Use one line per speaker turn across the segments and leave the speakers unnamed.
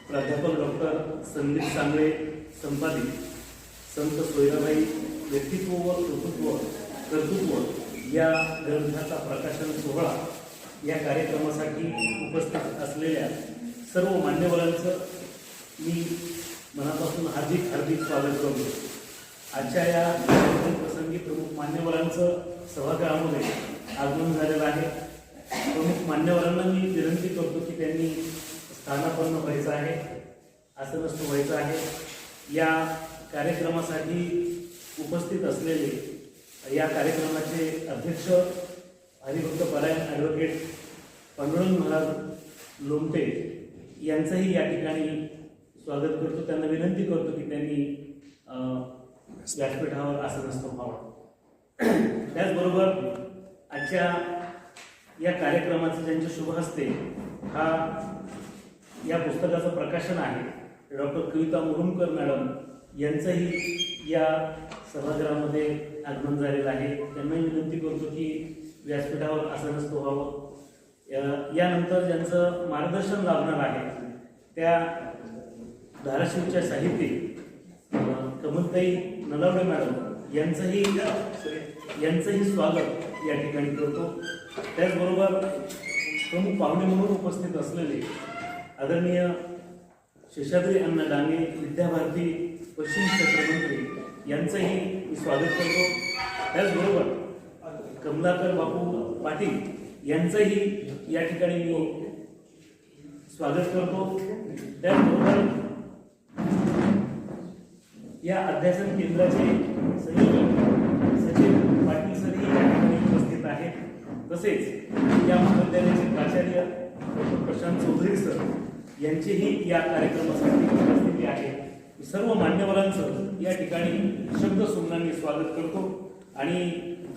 प्राध्यापक डॉक्टर संदीप सांगळे संपादित संत सोयराबाई व्यक्तित्व व कर्तृत्व या ग्रंथाचा प्रकाशन सोहळा या कार्यक्रमासाठी उपस्थित असलेल्या सर्व मान्यवरांचं मी मनापासून हार्दिक स्वागत करतो। आजच्या या प्रसंगी प्रमुख मान्यवरांचं सभागृहामध्ये आगमन झालेलं आहे। प्रमुख मान्यवरांना मी विनंती करतो की त्यांनी स्थानापन्न व्हायचं आहे, आसनस्थ व्हायचं आहे। या कार्यक्रमासाठी उपस्थित असलेले या कार्यक्रमाचे अध्यक्ष हरिभक्त परायण ॲडव्होकेट पांडुरंग महाराज लोमटे यांचंही या ठिकाणी स्वागत करतो। त्यांना विनंती करतो की त्यांनी व्यासपीठावर आसनस्थ व्हावं। त्याचबरोबर आजच्या या कार्यक्रमाचं ज्यांच्या शुभ हस्ते या पुस्तकाचं प्रकाशन आहे डॉक्टर कविता मुरुमकर मॅडम यांचंही या सभागृहामध्ये आगमन झालेलं आहे। त्यांनाही विनंती करतो की व्यासपीठावर आसनस्थ व्हावं। यानंतर ज्यांचं मार्गदर्शन लाभणार आहे त्या धाराशिवच्या साहित्यिक कमलताई नलावडे मॅडम यांचंही स्वागत या ठिकाणी करतो। त्याचबरोबर प्रमुख पाहुणे म्हणून उपस्थित असलेले आदरणीय शेषाद्री अण्णा डांगे विद्याभारती पश्चिम क्षेत्र मंत्री यांचंही मी स्वागत करतो। त्याचबरोबर कमलाकर बापू पाटील यांचंही या ठिकाणी मी स्वागत करतो। त्याचबरोबर या अध्यासन केंद्राचे सचिव पाटील सरही या ठिकाणी उपस्थित आहेत। तसेच या महाविद्यालयाचे प्राचार्य डॉक्टर प्रशांत चौधरी सर यांचीही या कार्यक्रमासाठी उपस्थिती आहे। सर्व मान्यवरांचं या ठिकाणी शब्द सुमनांनी स्वागत करतो आणि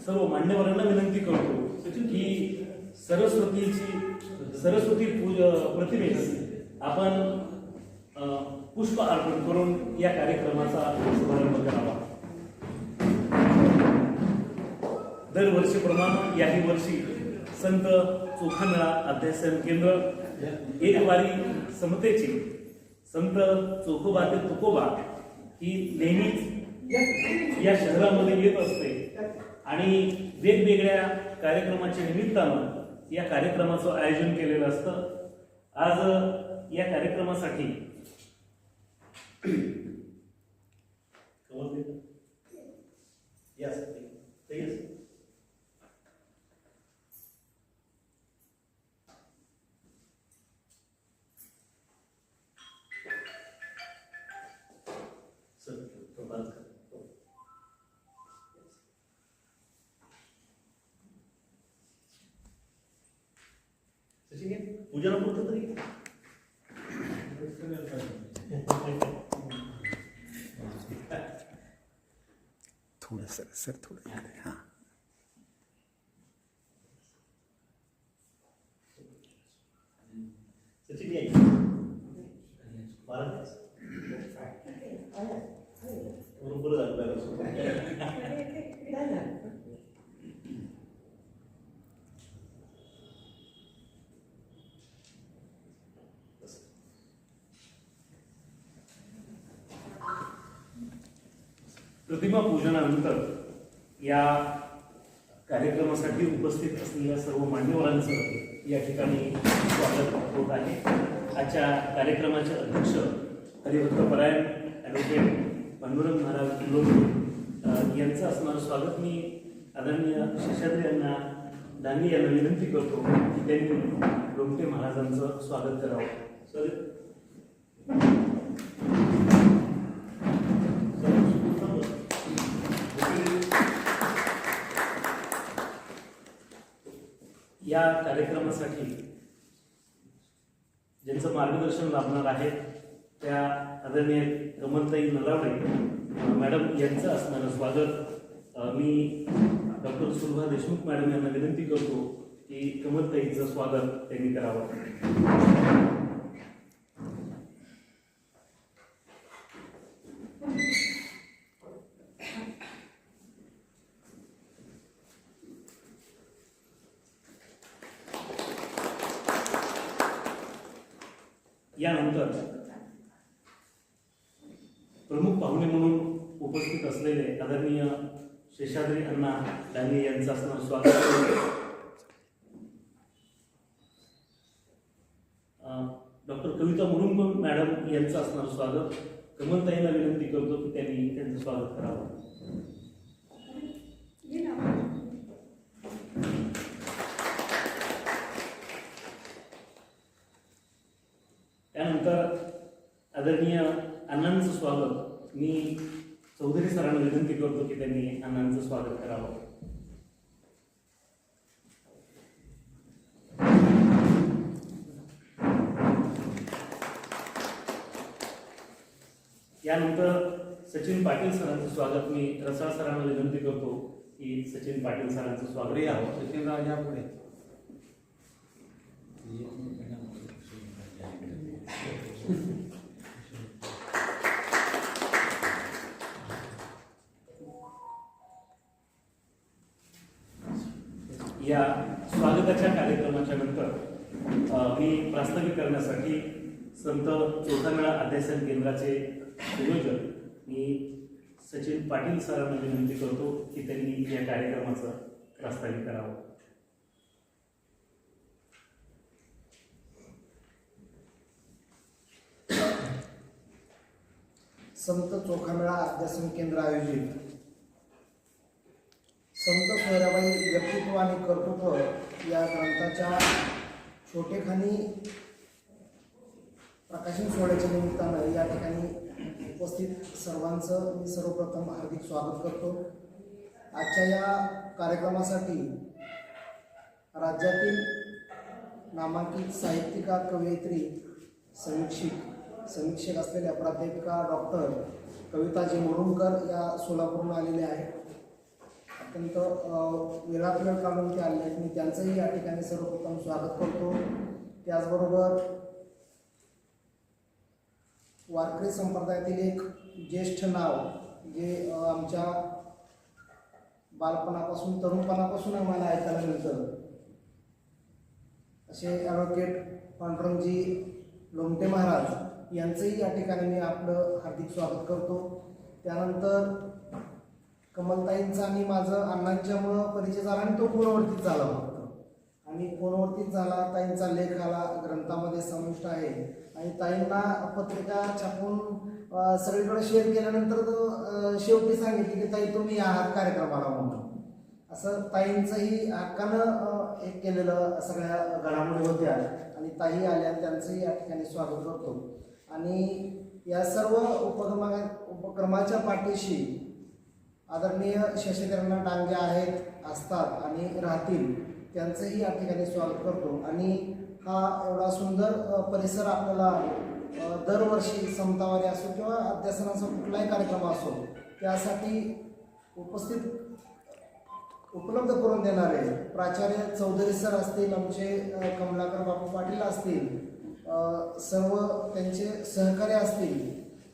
सर्व मान्यवरांना विनंती करतो की सरस्वती प्रतिमेस आपण पुष्प अर्पण करून या कार्यक्रमाचा शुभारंभ करावा। दरवर्षीप्रमाणे याही वर्षी संत चोखामेळा अध्यासन केंद्र एक वारी समतेची संत चोखोबा ते तुकोबा ही नेहमीच या शहरामध्ये येत असते आणि वेगवेगळ्या कार्यक्रमाच्या निमित्तानं या कार्यक्रमाचं आयोजन केलेलं असतं। आज या कार्यक्रमासाठी पूजा पुरतं तरी
थोडं सर थोडं हां
प्रतिमा पूजनानंतर या कार्यक्रमासाठी उपस्थित असलेल्या सर्व मान्यवरांचं या ठिकाणी स्वागत होत आहे। आजच्या कार्यक्रमाचे अध्यक्ष हरिभक्त परायण ॲडव्होकेट पांडुरंग महाराज लोमटे यांचं असणारं स्वागत मी आदरणीय शेषाद्री अण्णा डांगे यांना विनंती करतो की त्यांनी लोमटे महाराजांचं स्वागत करावं। या कार्यक्रमासाठी ज्यांचं मार्गदर्शन लाभणार आहे त्या आदरणीय कमलताई नलावडे मॅडम यांचं असणारं स्वागत मी डॉक्टर सुलभा देशमुख मॅडम यांना विनंती करतो की कमलताईंचं स्वागत त्यांनी करावं। यानंतर प्रमुख पाहुणे म्हणून उपस्थित असलेले आदरणीय शेषाद्री अण्णा डांगे यांचं असणारं स्वागत. डॉक्टर कविता मुरुमकर मॅडम यांचं असणारं स्वागत. कमलताईंना विनंती करतो की त्यांनी त्यांचं स्वागत करावं. त्यानंतर आदरणीय अण्णांचं स्वागत मी चौधरी सरांना विनंती करतो की त्यांनी अण्णांचं स्वागत करावं. यानंतर सचिन पाटील सरांचं स्वागत मी रसाळ सरांना विनंती करतो की सचिन पाटील सरांचं स्वागत करावं.
सचिन राजा पुढे.
या स्वागताच्या कार्यक्रमाच्या नंतर मी प्रास्ताविक करण्यासाठी संत चोखामेळा अध्यासन केंद्राचे संयोजक मी सचिन पाटील सरांना विनंती करतो की त्यांनी या कार्यक्रमाचं प्रास्ताविक करावं.
संत चोखामेळा अध्यासन केंद्र आयोजित संत सोयराबाई व्यक्तित्व आणि कर्तृत्व या ग्रंथाच्या छोटेखानी प्रकाशन सोहळ्याच्या निमित्तानं या ठिकाणी उपस्थित सर्वांचं मी सर्वप्रथम हार्दिक स्वागत करतो. आजच्या या कार्यक्रमासाठी राज्यातील नामांकित साहित्यिका, कवयित्री, समीक्षक असलेल्या प्राध्यापिका डॉक्टर कविताजी मुरुमकर या सोलापूरहून आलेल्या आहेत. अत्यंत वेळात वेळ काढून ते आले आहेत. मी त्यांचंही या ठिकाणी सर्वप्रथम स्वागत करतो. त्याचबरोबर वारकरी संप्रदायातील एक ज्येष्ठ नाव जे आमच्या बालपणापासून तरुणपणापासून आम्हाला ऐकायला मिळतं असे ॲडव्होकेट पांडुरंगजी लोमटे महाराज यांचंही या ठिकाणी मी आपलं हार्दिक स्वागत करतो. त्यानंतर कमलताईंचा आणि माझं अण्णांच्यामुळं परिचय झाला आणि तो फोनवरतीच झाला फक्त. आणि फोनवरतीच झाला. ताईंचा लेख आला ग्रंथामध्ये समाविष्ट आहे आणि ताईंना पत्रिका छापून सगळीकडे शेअर केल्यानंतर शेवटी सांगितले की ताई तुम्ही आहात कार्यक्रमाला म्हणून. असं ताईंचंही हक्कानं एक केलेलं सगळ्या घडामोडी होत्या आणि ताई आल्या. त्यांचंही या ठिकाणी स्वागत करतो. आणि या सर्व उपक्रमाच्या पाठीशी आदरणीय शेषाद्री डांगे आहेत, असतात आणि राहतील. त्यांचंही या ठिकाणी स्वागत करतो. आणि हा एवढा सुंदर परिसर आपल्याला दरवर्षी समतावारी असो किंवा अध्यासनाचा कुठलाही कार्यक्रम असो त्यासाठी उपलब्ध करून देणारे प्राचार्य चौधरी सर असतील, आमचे कमलाकर बापू पाटील असतील, सर्व त्यांचे सहकारी असतील,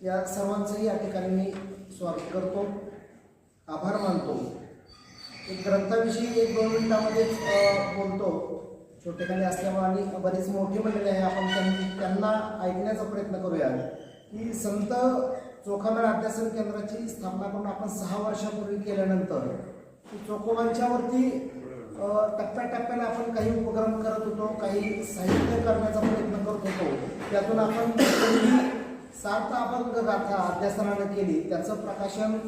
या सर्वांचंही या ठिकाणी मी स्वागत करतो, आभार मानतो. एक ग्रंथाविषयी 1-2 मिनिटांमध्येच बोलतो छोटेखानी असल्यामुळे आणि बरीच मोठी मंडळी आहे. आपण त्यांना ऐकण्याचा प्रयत्न करूया की संत चोखामेळा अध्यासन केंद्राची स्थापना करून आपण 6 वर्षापूर्वी केल्यानंतर चोखोबांच्यावरती टप्प्याटप्प्याने आपण काही उपक्रम करत होतो, काही साहित्य करण्याचा प्रयत्न करत होतो. त्यातून आपण सार्थ अभंग गाथा अध्यासनानं केली. त्याचं प्रकाशन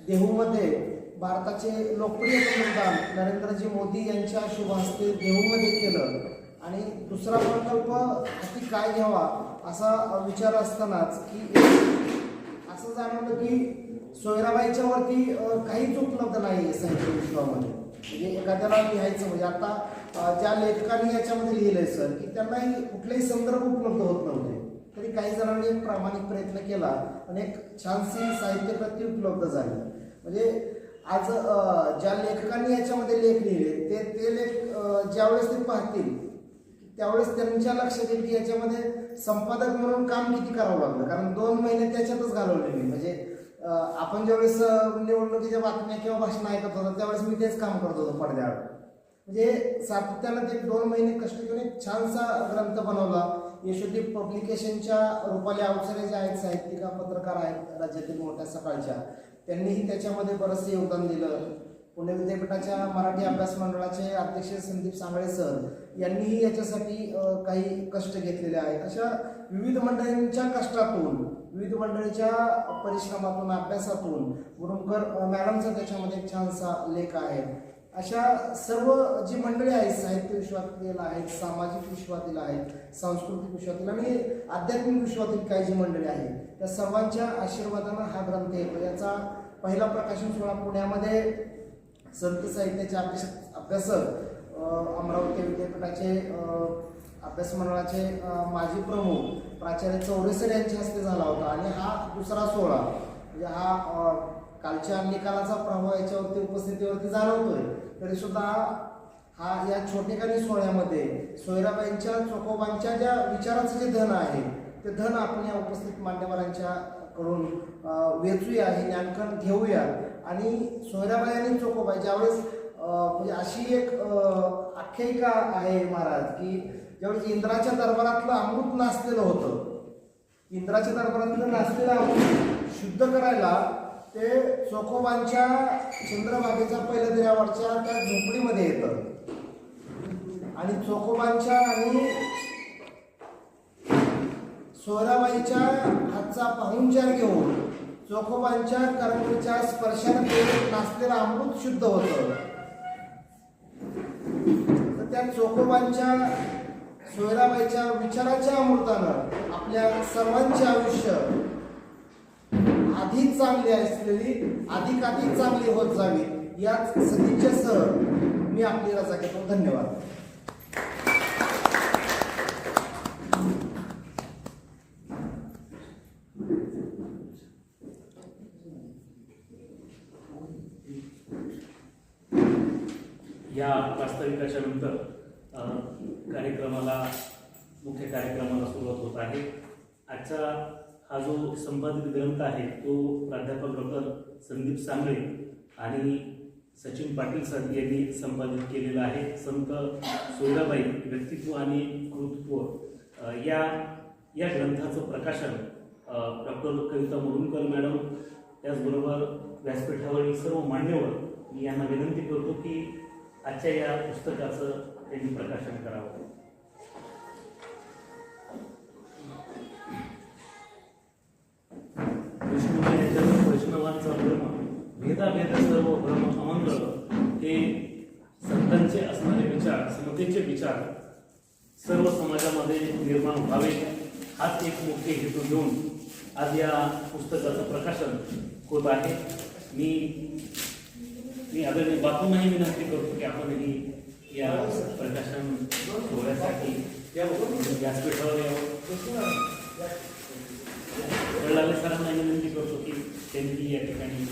देहूमध्ये भारताचे लोकप्रिय पंतप्रधान नरेंद्रजी मोदी यांच्या शुभ हस्ते देहूमध्ये केलं. आणि दुसरा प्रकल्प हाती काय घ्यावा असा विचार असतानाच की असं जाणवलं की सोयराबाईच्या वरती काहीच उपलब्ध नाही आहे साहित्य विश्वामध्ये. म्हणजे एखाद्याला लिहायचं म्हणजे आता ज्या लेखकांनी याच्यामध्ये लिहिलंय सर की त्यांनाही कुठलेही संदर्भ उपलब्ध होत नव्हते, तरी काही जणांनी एक प्रामाणिक प्रयत्न केला आणि एक छानशी साहित्यकृती उपलब्ध झाली. म्हणजे आज ज्या लेखकांनी याच्यामध्ये लेख लिहिले ते लेख ज्यावेळेस ते पाहतील त्यावेळेस त्यांच्या लक्षात येईल की याच्यामध्ये संपादक म्हणून काम किती करावं लागलं. कारण 2 महिने त्याच्यातच घालवले मी. म्हणजे आपण ज्यावेळेस निवडणुकीच्या बातम्या किंवा भाषण ऐकत होतो त्यावेळेस मी तेच काम करत होतो पडद्यावर. म्हणजे सातत्यानं ते 2 महिने कष्ट घेऊन एक छानसा ग्रंथ बनवला. यशोदीप पब्लिकेशनच्या रुपाली अवसरे जे आहेत, साहित्यिका पत्रकार आहेत राज्यातील मोठ्या सकाळच्या, त्यांनीही त्याच्यामध्ये बरंचसं योगदान दिलं. पुणे विद्यापीठाच्या मराठी अभ्यास मंडळाचे अध्यक्ष संदीप सांगळे सर यांनीही याच्यासाठी काही कष्ट घेतलेले आहेत. अशा विविध मंडळींच्या कष्टातून, विविध मंडळीच्या परिश्रमातून, अभ्यासातून मुरुमकर मॅडमचा त्याच्यामध्ये एक छानसा लेख आहे. अशा सर्व जी मंडळी आहेत, साहित्य विश्वातील आहेत, सामाजिक विश्वातील आहेत, सांस्कृतिक विश्वातील आणि आध्यात्मिक विश्वातील काही जी मंडळी आहेत, त्या सर्वांच्या आशीर्वादानं हा ग्रंथ येतो. याचा पहिला प्रकाशन सोहळा पुण्यामध्ये संत साहित्याचे अभ्यासक अमरावती विद्यापीठाचे अभ्यास मंडळाचे माजी प्रमुख प्राचार्य चौरेसर यांच्या हस्ते झाला होता. आणि हा दुसरा सोहळा म्हणजे हा कालच्या निकालाचा प्रभाव याच्यावरती उपस्थितीवरती जाणवतोय, तरी सुद्धा हा या छोटेखानी सोहळ्यामध्ये सोयराबाईंच्या चोखोबांच्या ज्या विचाराचं जे धन आहे ते धन आपण या उपस्थित मान्यवरांच्या कडून वेचूया, हे ज्ञानकण घेऊया. आणि सोयराबाई आणि चोखोबाई ज्यावेळेस म्हणजे अशी एक आख्यायिका आहे महाराज की ज्यावेळेस इंद्राच्या दरबारातलं अमृत नासलेलं होतं, इंद्राच्या दरबारातलं नासलेलं अमृत शुद्ध करायला ते चोखोबांच्या चंद्रभागेच्या पहिल्या दिऱ्यावरच्या त्या झोपडीमध्ये येतं. आणि चोखोबांच्या आणि सोयराबाईच्या हातचा पाहुणचार घेऊन चोखोबांच्या करंगळीच्या स्पर्शाने ते नासलेलं अमृत शुद्ध होतं. तर त्या चोखोबांच्या सोयराबाईच्या विचाराच्या अमृतानं आपल्या सर्वांचे आयुष्य अधिक चांगली असलेली अधिक चांगली होत जावी याच सदिच्छेसह मी आपली रजा घेतो. धन्यवाद.
या वास्तविकाच्या नंतर मुख्य कार्यक्रमाला सुरुवात होत आहे. आजचा हा जो संपादित ग्रंथ आहे तो प्राध्यापक डॉक्टर संदीप सांगळे आणि सचिन पाटील सर यांनी संपादित केलेला आहे. संत सोयराबाई व्यक्तित्व आणि कृतित्व या ग्रंथाचं प्रकाशन डॉक्टर कविता मुरुमकर मॅडम, त्याचबरोबर व्यासपीठावरील सर्व मान्यवर मी यांना विनंती करतो की आजच्या या पुस्तकाचं त्यांनी प्रकाशन करावं. वैष्णवांचा धर्म भेदाभेद सर्व भ्रम अमंगळ हे संतांचे असणारे विचार, समतेचे विचार सर्व समाजामध्ये निर्माण व्हावे हाच एक मुख्य हेतू घेऊन आज या पुस्तकाचं प्रकाशन होत आहे. मी आदरणीय बापूंनाही विनंती करतो की आपणही या प्रकाशन सोहळ्यासाठी व्यासपीठावर यावं. कळलावे सरांना विनंती करतो की त्यांनी या ठिकाणी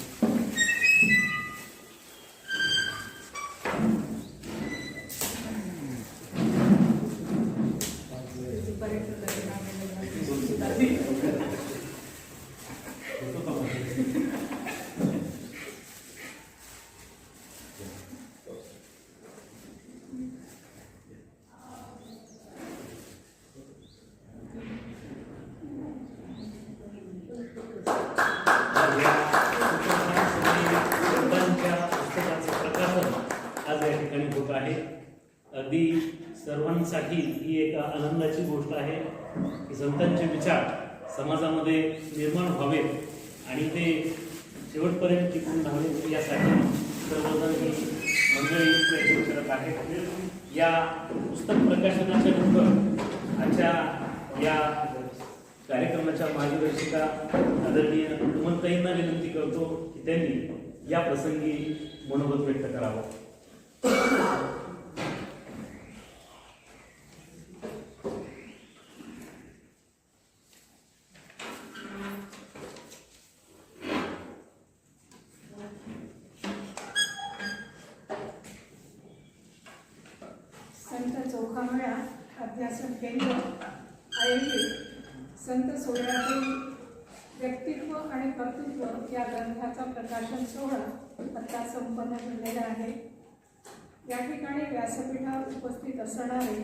अगदी सर्वांसाठी ही एक आनंदाची गोष्ट आहे की संतांचे विचार समाजामध्ये निर्माण व्हावेत आणि ते शेवटपर्यंत टिकून राहावेत यासाठी सर्वजण ही मंडळी प्रयत्न करत आहेत. या पुस्तक प्रकाशनाच्या नंतर आजच्या या कार्यक्रमाच्या मार्गदर्शिका आदरणीय सुमनताईंना विनंती करतो की त्यांनी या प्रसंगी मनोगत व्यक्त करावं.
संत चोखामेळा अध्यासन केंद्र आयोजित संत सोयराबाई व्यक्तित्व आणि कर्तृत्व या ग्रंथाचा प्रकाशन सोहळा आता संपन्न झालेला आहे. या ठिकाणी व्यासपीठावर उपस्थित असणारे,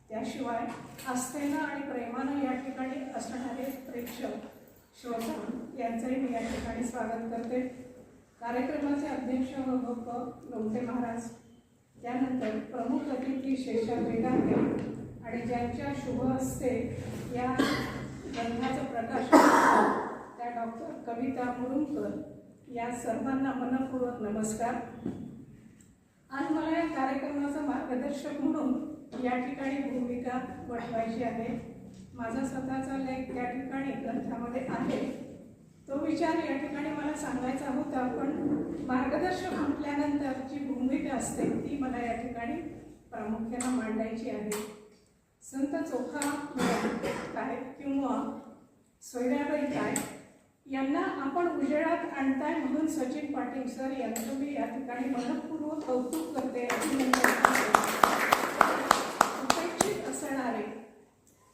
त्याशिवाय आस्थेनं आणि प्रेमानं या ठिकाणी असणारे प्रेक्षक श्रोता यांचंही मी या ठिकाणी स्वागत करते. कार्यक्रमाचे अध्यक्ष व लोमटे महाराज, त्यानंतर प्रमुख अतिथी शेषा वेदांते आणि ज्यांच्या शुभ हस्ते या ग्रंथाचं प्रकाशन त्या डॉक्टर कविता मुरुमकर, या सर्वांना मनपूर्वक नमस्कार. आज मला या कार्यक्रमाचं मार्गदर्शक म्हणून या ठिकाणी भूमिका वठवायची आहे. माझा स्वतःचा लेख त्या ठिकाणी ग्रंथामध्ये आहे. तो विचार या ठिकाणी मला सांगायचा होता, पण मार्गदर्शक म्हटल्यानंतर जी भूमिका असते ती मला या ठिकाणी प्रामुख्याने मांडायची आहे. संत चोखा काय किंवा सोयराबाई काय यांना आपण उजेडात आणताय म्हणून सचिन पाटील सर यांचं मी या ठिकाणी मनपूर्वक कौतुक करते. उपेक्षित असणारे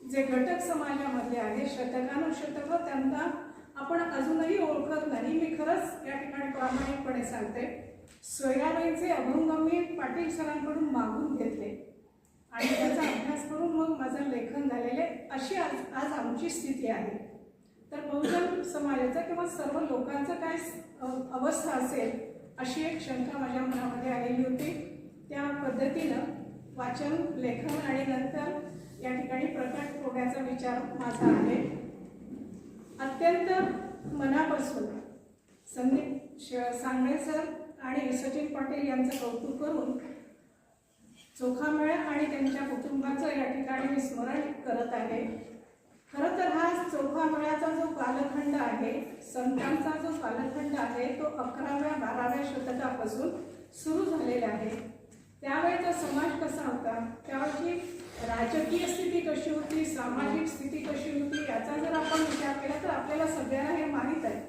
जे घटक समाजामध्ये आहे, शतकानुशतकं त्यांना आपण अजूनही ओळखत नाही. मी खरंच या ठिकाणी प्रामाणिकपणे सांगते, सोयराबाईंचे अभंग मी पाटील सरांकडून मागून घेतले आणि त्याचा अभ्यास करून मग माझं लेखन झालेले. अशी आज आमची स्थिती आहे. तर बहुजन समाजाचा किंवा सर्व लोकांचं काय अवस्था असेल अशी एक शंका माझ्या मनामध्ये आलेली होती. त्या पद्धतीनं वाचन, लेखन आणि नंतर या ठिकाणी प्रकट होण्याचा विचार माझा आहे. अत्यंत मनापासून संदीप सांगळे सर आणि सचिन पाटील यांचं कौतुक करून चोखामेळ आणि त्यांच्या कुटुंबाचं या ठिकाणी मी स्मरण करत आहे. खरं तर हा चोखामेळाचा जो कालखंड आहे, संतांचा जो कालखंड आहे, तो 11व्या-12व्या शतकापासून सुरू झालेला आहे. त्यावेळेचा समाज कसा होता, त्यावेळची राजकीय स्थिती कशी होती, सामाजिक स्थिती कशी होती, याचा जर आपण विचार केला तर आपल्याला सगळ्यांना हे माहीत आहे.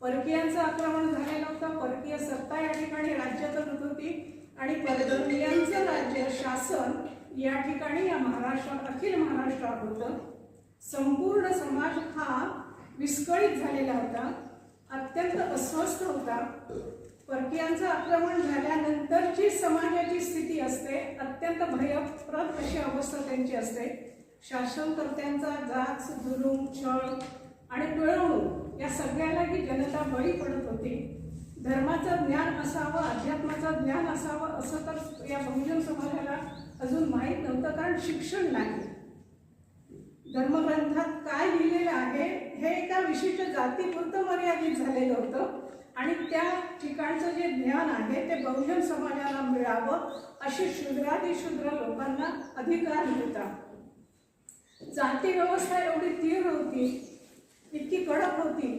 परकीयांचं आक्रमण झालेलं होतं, परकीय सत्ता या ठिकाणी राज्य करत होती आणि परकीयांचं राज्य शासन या ठिकाणी या महाराष्ट्रात, अखिल महाराष्ट्रात होतं. संपूर्ण समाज हा विस्कळीत झालेला होता, अत्यंत अस्वस्थ होता. परकीयांचं आक्रमण झाल्यानंतरची समाजाची स्थिती असते अत्यंत भयप्रद अशी अवस्था त्यांची असते. शासनकर्त्यांचा जाच, जुलूम, छळ आणि पिळवणूक या सगळ्याला ही जनता बळी पडत होती. धर्माचं ज्ञान असावं, अध्यात्माचं ज्ञान असावं असं तर या बहुजन समाजाला अजून माहीत नव्हतं, कारण शिक्षण नाही. धर्मग्रंथात काय लिहिलेलं आहे हे एका विशिष्ट जातीपुरतं मर्यादित झालेलं होतं आणि त्या ठिकाणचं जे ज्ञान आहे ते बहुजन समाजाला मिळावं अशी शूद्रातिशूद्र लोकांना अधिकार होता. जाती व्यवस्था एवढी तीव्र होती, इतकी कडक होती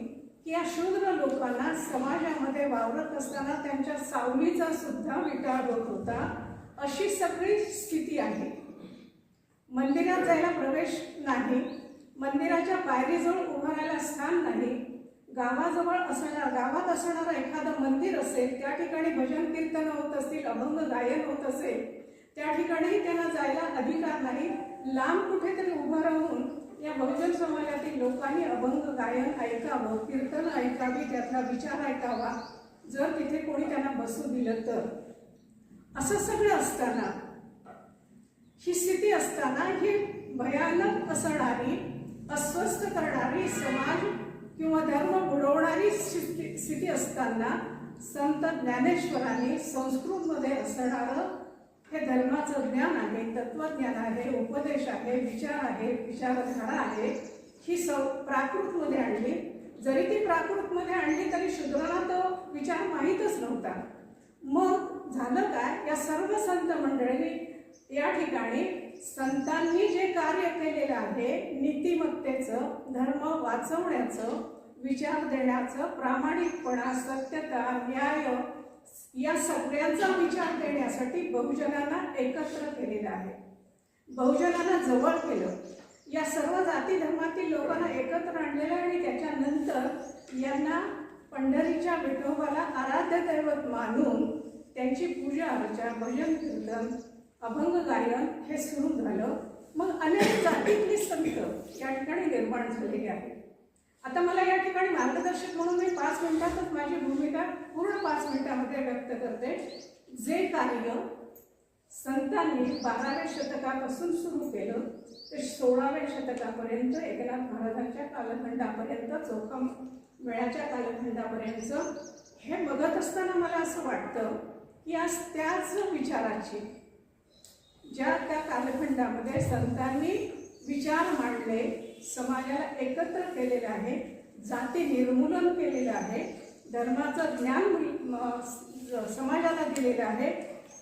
की या शूद्र लोकांना समाजामध्ये वावरत असताना त्यांच्या सावलीचा सुद्धा विटाळ होत होता. अशी सगळी स्थिती आहे. मंदिरात जायला प्रवेश नाही, मंदिराच्या पायरीजवळ उभं राहायला स्थान नाही. गावात असणारं एखादं मंदिर असेल, त्या ठिकाणी भजन कीर्तन होत असतील, अभंग गायन होत असेल, त्या ठिकाणी त्यांना जायला अधिकार नाही. लांब कुठेतरी उभं राहून या बहुजन समाजातील लोकांनी अभंग गायन ऐकावं, कीर्तन ऐकावी, त्यातला विचार ऐकावा, जर तिथे कोणी त्यांना बसू दिलं तर. असं सगळं असताना, ही स्थिती असताना, ही भयानक असणारी, अस्वस्थ करणारी, समाज किंवा धर्म बुडवणारी स्थिती असताना संत ज्ञानेश्वरांनी संस्कृतमध्ये असणारं हे धर्माचं ज्ञान आहे, तत्वज्ञान आहे, उपदेश आहे, विचार आहे, विचारधारा आहे, ही प्राकृतमध्ये आणली. जरी ती प्राकृतमध्ये आणली तरी शूद्राला तो विचार माहीतच नव्हता. मग झालं काय, या सर्व संत मंडळी या ठिकाणी संतांनी जे कार्य केलेलं आहे, नीतिमत्तेचं, धर्म वाचवण्याचं, विचार देण्याचं, प्रामाणिकपणा, सत्यता, न्याय या सगळ्यांचा विचार देण्यासाठी बहुजनांना एकत्र केलेलं आहे. बहुजनांना जवळ केलं, या सर्व जाती धर्मातील लोकांना एकत्र आणलेलं आणि त्याच्यानंतर यांना पंढरीच्या विठोबाला आराध्य दैवत मानून त्यांची पूजा अर्चा, भजन कीर्तन, अभंग गायन हे सुरू झालं. मग अनेक जातीतली संत या ठिकाणी निर्माण झालेली आहे. आता मला या ठिकाणी मार्गदर्शक म्हणून मी 5 मिनिटातच माझी भूमिका पूर्ण 5 मिनिटामध्ये व्यक्त करते. जे कार्य संतांनी 12व्या शतकापासून सुरू केलं ते 16व्या शतकापर्यंत, एकनाथ महाराजांच्या कालखंडापर्यंत, चोखा मेळ्याच्या कालखंडापर्यंत हे बघत असताना मला असं वाटतं की आज त्याच विचाराची, ज्या त्या कालखंडामध्ये संतांनी विचार मांडले, समाजाला एकत्र केलेलं आहे, जाती निर्मूलन केलेलं आहे, धर्माचं ज्ञान समाजाला दिलेलं आहे,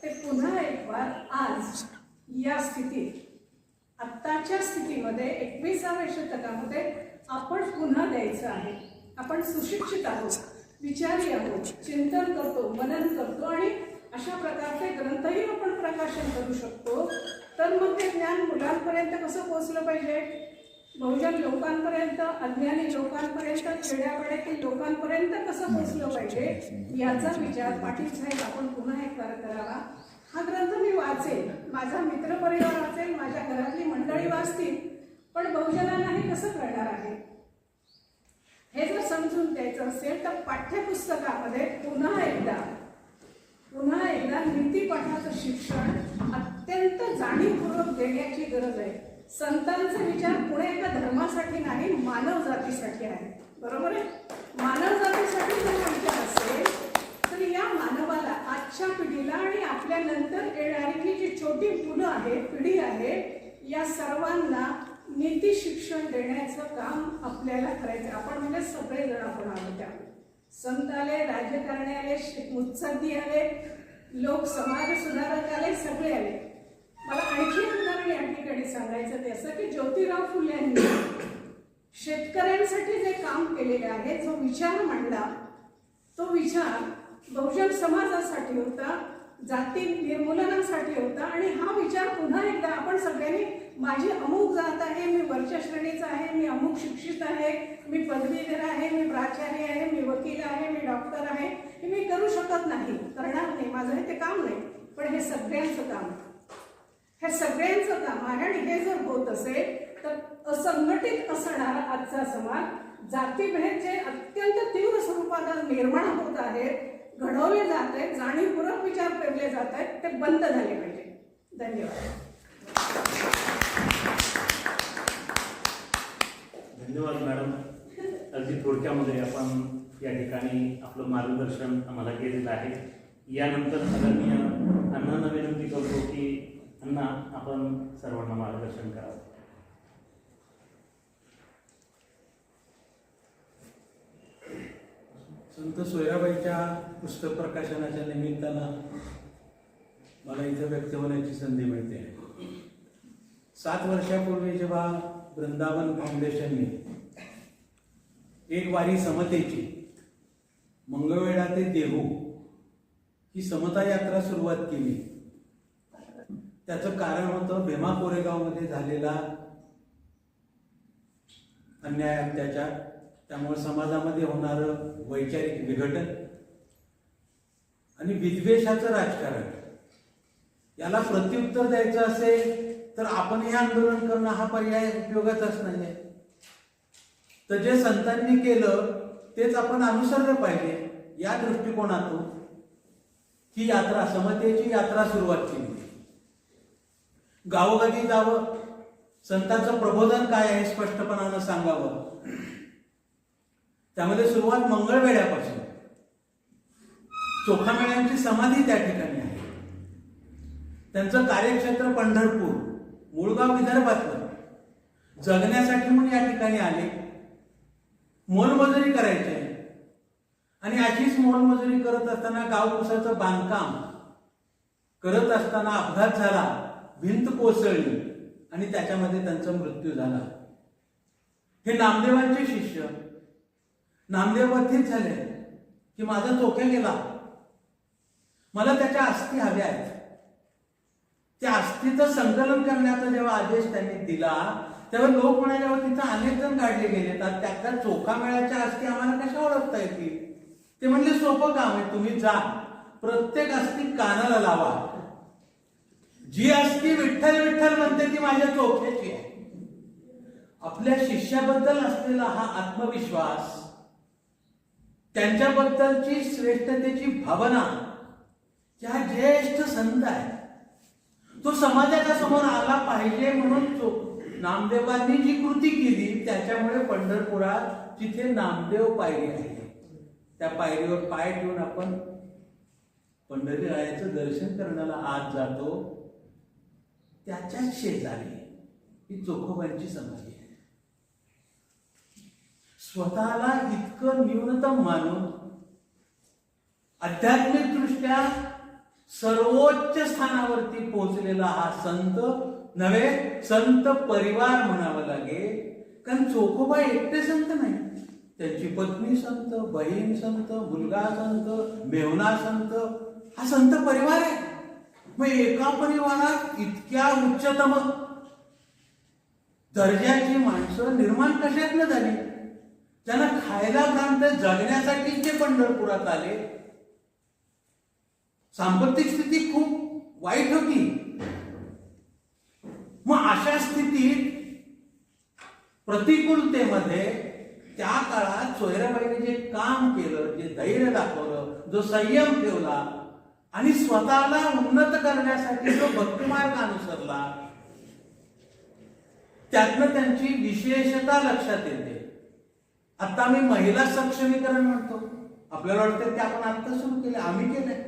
ते पुन्हा एक बार आज या स्थितीत, आत्ताच्या स्थितीमध्ये 21व्या शतकामध्ये आपण पुन्हा द्यायचं आहे. आपण सुशिक्षित आहोत, विचारी आहोत, चिंतन करतो, मनन करतो आणि अशा प्रकारचे ग्रंथही आपण प्रकाशन करू शकतो. तर मग ते ज्ञान मुलांपर्यंत कसं पोहोचलं पाहिजे, बहुजन लोकांपर्यंत, अज्ञानी लोकांपर्यंत, खेड्यापाड्यातील लोकांपर्यंत कसं पोहोचलं पाहिजे याचा विचार पाटील साहेब आपण पुन्हा एक बार करावा. हा ग्रंथ मी वाचेल, माझा मित्रपरिवार वाचेल, माझ्या घरातली मंडळी वाचतील, पण बहुजनांना हे कसं कळणार आहे हे जर समजून द्यायचं असेल तर पाठ्यपुस्तकामध्ये पुन्हा एकदा नीतिपाठाचं शिक्षण अत्यंत जाणीवपूर्वक देण्याची गरज आहे. संतांचे विचार पुणे एका धर्मासाठी नाही, मानव जातीसाठी आहे. बरोबर आहे? मानव जातीसाठी जर विचार असेल तर या मानवाला, आजच्या पिढीला आणि आपल्या नंतर येणारी जी छोटी मुलं आहे, पिढी आहे, या सर्वांना नीती शिक्षण देण्याचं काम आपल्याला करायचं. आपण म्हणजे सगळेजण आपण आलो त्यामध्ये. संत आले, राजकारणी आले, मुत्सद्दी आले, लोक समाज सुधारक आले, सगळे आले. मला आणखी एक उदाहरण या ठिकाणी सांगायचं ते असं की ज्योतिराव फुले यांनी शेतकऱ्यांसाठी जे काम केलेले आहे, जो विचार मांडला, तो विचार बहुजन समाजासाठी होता, जाती निर्मूलनासाठी होता. आणि हा विचार पुन्हा एकदा आपण सगळ्यांनी, माझी अमुक जात आहे, मी वरच्या श्रेणीचा आहे, मी अमुक शिक्षित आहे, मी पदवीधर आहे, मी प्राचार्य आहे, मी वकील आहे, मी डॉक्टर आहे, हे मी करू शकत नाही, करणार नाही, माझं हे ते काम नाही. पण हे सगळ्यांचं काम, हे सगळ्यांचं काम आहे. आणि हे जर होत असेल तर असंघटित असणारा आजचा समाज, जातीभेद जे अत्यंत तीव्र स्वरूपात निर्माण होत आहेत, घडवले जात आहेत, जाणीवपूर्वक विचार पेरले जात आहेत, ते बंद झाले पाहिजे. धन्यवाद.
धन्यवाद मॅडम. अगदी थोडक्यामध्ये आपण या ठिकाणी आपलं मार्गदर्शन आम्हाला केलेलं आहे. यानंतर आदरणीय अण्णांना विनंती करतो की अण्णा आपण सर्वांना मार्गदर्शन करावं.
संत सोयराबाईच्या पुस्तक प्रकाशनाच्या निमित्तानं मला इथं व्यक्त होण्याची संधी मिळते. 7 वर्षापूर्वी जेव्हा वृंदावन फाउंडेशनने एक वारी समतेची मंगळवेढा ते देहू ही समता यात्रा सुरुवात केली, त्याचं कारण होतं भीमा कोरेगावमध्ये झालेला अन्याय, अत्याचार, त्यामुळे समाजामध्ये होणारं वैचारिक विघटन आणि विद्वेषाचं राजकारण. याला प्रत्युत्तर द्यायचं असेल तर आपण हे आंदोलन करणं हा पर्याय उपयोगाचाच नाही. तर जे संतांनी केलं तेच आपण अनुसरलं पाहिजे. या दृष्टिकोनातून ही यात्रा, समतेची यात्रा सुरुवात केली. गावोगावी जावं, संतांचं प्रबोधन काय आहे स्पष्टपणानं सांगावं. त्यामध्ये सुरुवात मंगळवेढ्यापासून. चोखामेळ्यांची समाधी त्या ठिकाणी आहे. त्यांचं कार्यक्षेत्र पंढरपूर, मूळगाव विदर्भातलं. जगण्यासाठी म्हणून या ठिकाणी आले, मोलमजुरी करायची आहे. आणि अशीच मोलमजुरी करत असताना गावकुसाचं बांधकाम करत असताना अपघात झाला, भिंत कोसळली आणि त्याच्यामध्ये त्यांचा मृत्यू झाला. हे नामदेवांचे शिष्य, नामदेव बधित झाले की माझा चोख्या गेला, मला त्याच्या अस्थी हव्या आहेत. त्या अस्थीचं संकलन करण्याचा जेव्हा आदेश त्यांनी दिला तेव्हा लोक म्हणाले, तिथं अनेक जण काढले गेले, त्याच्या चोखा मेळ्याच्या अस्थी आम्हाला कशा ओळखता येतील. ते म्हणले सोपं काम आहे, तुम्ही जा, प्रत्येक अस्थी कानाला लावा. जी अस्थी विठ्ठल विठ्ठल म्हणते ती माझ्या चोख्याची आहे. आपल्या शिष्याबद्दल असलेला हा आत्मविश्वास, त्यांच्याबद्दलची श्रेष्ठतेची भावना ज्या ज्येष्ठ संत आहे तो समाजाच्या समोर आला पाहिजे म्हणून नामदेवांनी जी कृती केली त्याच्यामुळे पंढरपुरात जिथे नामदेव पायरी आहे त्या पायरीवर पाय ठेवून आपण पंढरीरायाचं दर्शन करण्याला आज जातो. त्याच्याच शेजारी ही चोखोबांची समाधी आहे. स्वतःला इतकं न्यूनतम मानून आध्यात्मिक दृष्ट्या सर्वोच्च स्थानावरती पोहोचलेला हा संत नव्हे, संत परिवार म्हणावं लागेल. कारण चोखोबा एकटे संत नाही, त्यांची पत्नी संत, बहीण संत, मुलगा संत, मेहुणा संत, हा संत परिवार आहे. मग एका परिवारात इतक्या उच्चतम दर्जाची माणसं निर्माण कशातनं झाली? ज्यांना खायला भ्रांत जगण्यासाठी जे पंढरपुरात आले. सांपत्तिक स्थिती खूप वाईट होती. मग अशा स्थितीत प्रतिकूलतेमध्ये त्या काळात सोयराबाईने जे काम केलं, जे धैर्य दाखवलं, जो संयम ठेवला आणि स्वतःला उन्नत करण्यासाठी जो भक्तिमार्ग अनुसरला, त्यातनं त्यांची विशेषता लक्षात येते. आता मी महिला सक्षमीकरण म्हणतो, आपल्याला वाटतं ते आपण आता सुरू केले, आम्ही केले.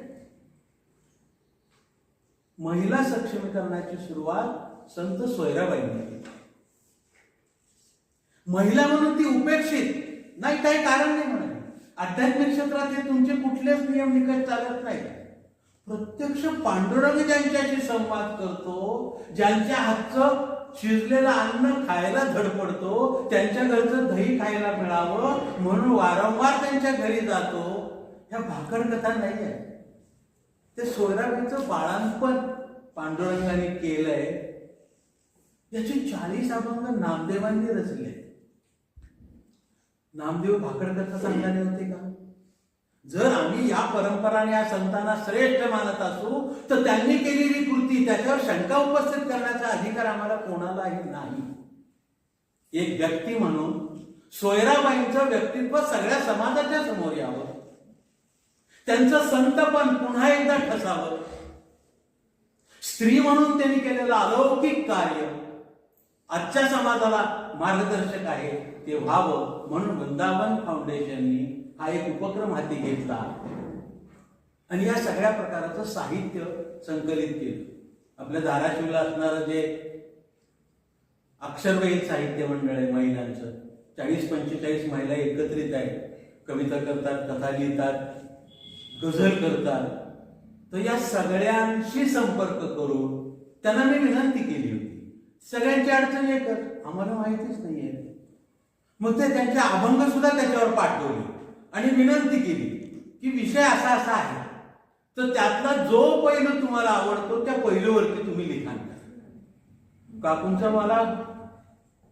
महिला सक्षमीकरणाची सुरुवात संत सोयराबाईंनी केली. महिला म्हणून ती उपेक्षित नाही, काही कारण नाही म्हणा. आध्यात्मिक क्षेत्रात हे तुमचे कुठलेच नियम निकष चालत नाही. प्रत्यक्ष पांडुरंग ज्यांच्याशी संवाद करतो, ज्यांच्या हातचं शिजलेलं अन्न खायला धडपडतो, त्यांच्या घरचं दही खायला मिळावं म्हणून वारंवार त्यांच्या घरी जातो, ह्या भाकड कथा नाही आहे. ते सोयराबाईचं बाळांपण पांडुरंगाने केलंय. याची 40 अभंग नामदेवांनी रचले. नामदेव भाकड कथा सांगणारे होते का? जर आम्ही या परंपराने या संतांना श्रेष्ठ मानत असू तर त्यांनी केलेली कृती त्याच्यावर शंका उपस्थित करण्याचा अधिकार आम्हाला कोणालाही नाही. एक व्यक्ती म्हणून सोयराबाईंचं व्यक्तित्व सगळ्या समाजाच्या समोर यावं, त्यांचं संतपण पुन्हा एकदा ठसावं. स्त्री म्हणून त्यांनी केलेलं अलौकिक कार्य आजच्या समाजाला मार्गदर्शक आहे ते व्हावं म्हणून वृंदावन फाउंडेशननी हा एक उपक्रम हाती घेतला आणि या सगळ्या प्रकाराचं साहित्य संकलित केलं. आपल्या धाराशिवला असणारं जे अक्षरवहीत साहित्य मंडळ आहे महिलांचं, 40-45 महिला एकत्रित आहेत, कविता करतात, कथा लिहितात, गझल करतात. तर या सगळ्यांशी संपर्क करून त्यांना मी विनंती केली होती, सगळ्यांची अडचण एकच, आम्हाला माहितीच नाहीये. मग ते त्यांचे अभंग सुद्धा त्याच्यावर पाठवले आणि विनंती केली की विषय असा असा आहे, तर त्यातला जो पैलू तुम्हाला आवडतो त्या पैलूवरती तुम्ही लिखाण करा. काकूंचा मला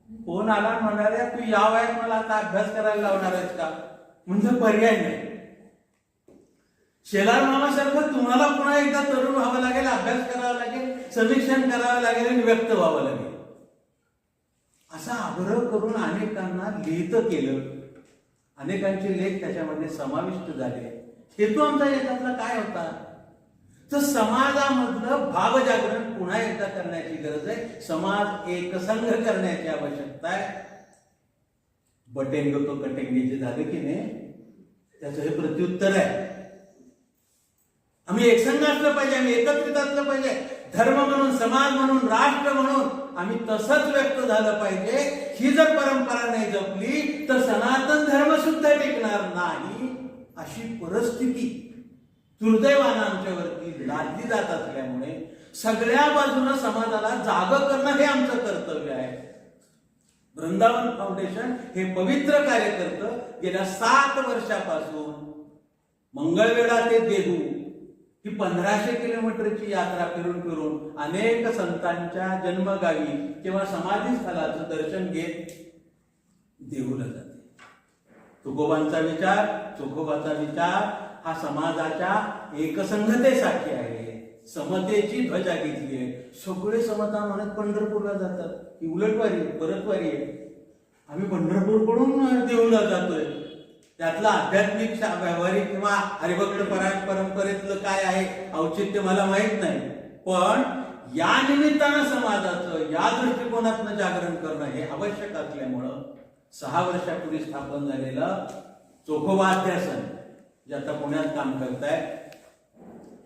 फोन आला, म्हणाल्या तू या वयात मला आता अभ्यास करायला लावणार आहेस का? म्हणजे पर्याय नाही. शेलार मामासारखं तुम्हाला पुन्हा एकदा तरुण व्हावं लागेल, अभ्यास करावा लागेल, समीक्षण करावं लागेल आणि व्यक्त व्हावं लागेल. असा आग्रह करून अनेकांना लिहित केलं. अनेकांचे लेख त्याच्यामध्ये समाविष्ट झाले. हेतू आमचा याच्यातला काय होता? तर समाजामधलं भावजागरण पुन्हा एकदा करण्याची गरज आहे. समाज एकसंघ करण्याची आवश्यकता आहे. बटेंगे तो कटेंगे जे झालं की नाही, त्याचं हे प्रत्युत्तर आहे. आम्ही एकसंघ असलं पाहिजे, आम्ही एकत्रित असलं पाहिजे. धर्म म्हणून, समाज म्हणून, राष्ट्र म्हणून आम्ही तसंच व्यक्त झालं पाहिजे. ही जर परंपरा नाही जपली तर सनातन धर्म सुद्धा टिकणार नाही. अशी परिस्थिती दुर्दैवानं आमच्यावरती लादली जात असल्यामुळे सगळ्या बाजूनं समाजाला जागं करणं हे आमचं कर्तव्य आहे. वृंदावन फाउंडेशन हे पवित्र कार्य करतं. गेल्या 7 वर्षापासून मंगळवेढा ते देहू ही 1500 किलोमीटरची यात्रा फिरून फिरून अनेक संतांच्या जन्मगावी किंवा समाधी स्थळाचं दर्शन घेत देहूला जाते. तुकोबांचा विचार, चोखोबाचा विचार हा समाजाच्या एकसंघतेसाठी आहे. समतेची ध्वजा घेतली आहे. सगळे समता म्हणत पंढरपूरला जातात, ही उलटवारी परतवारी आहे. आम्ही पंढरपूरकडून देहूला जातोय. त्यातलं आध्यात्मिक व्यावहारिक किंवा हरिभक्त परंपरेतलं काय आहे औचित्य मला माहित नाही, पण या निमित्तानं समाजाचं या दृष्टिकोनातनं जागरण करणं हे आवश्यक असल्यामुळं 6 वर्षापूर्वी स्थापन झालेलं चोखोबा अध्यासन जे आता पुण्यात काम करताय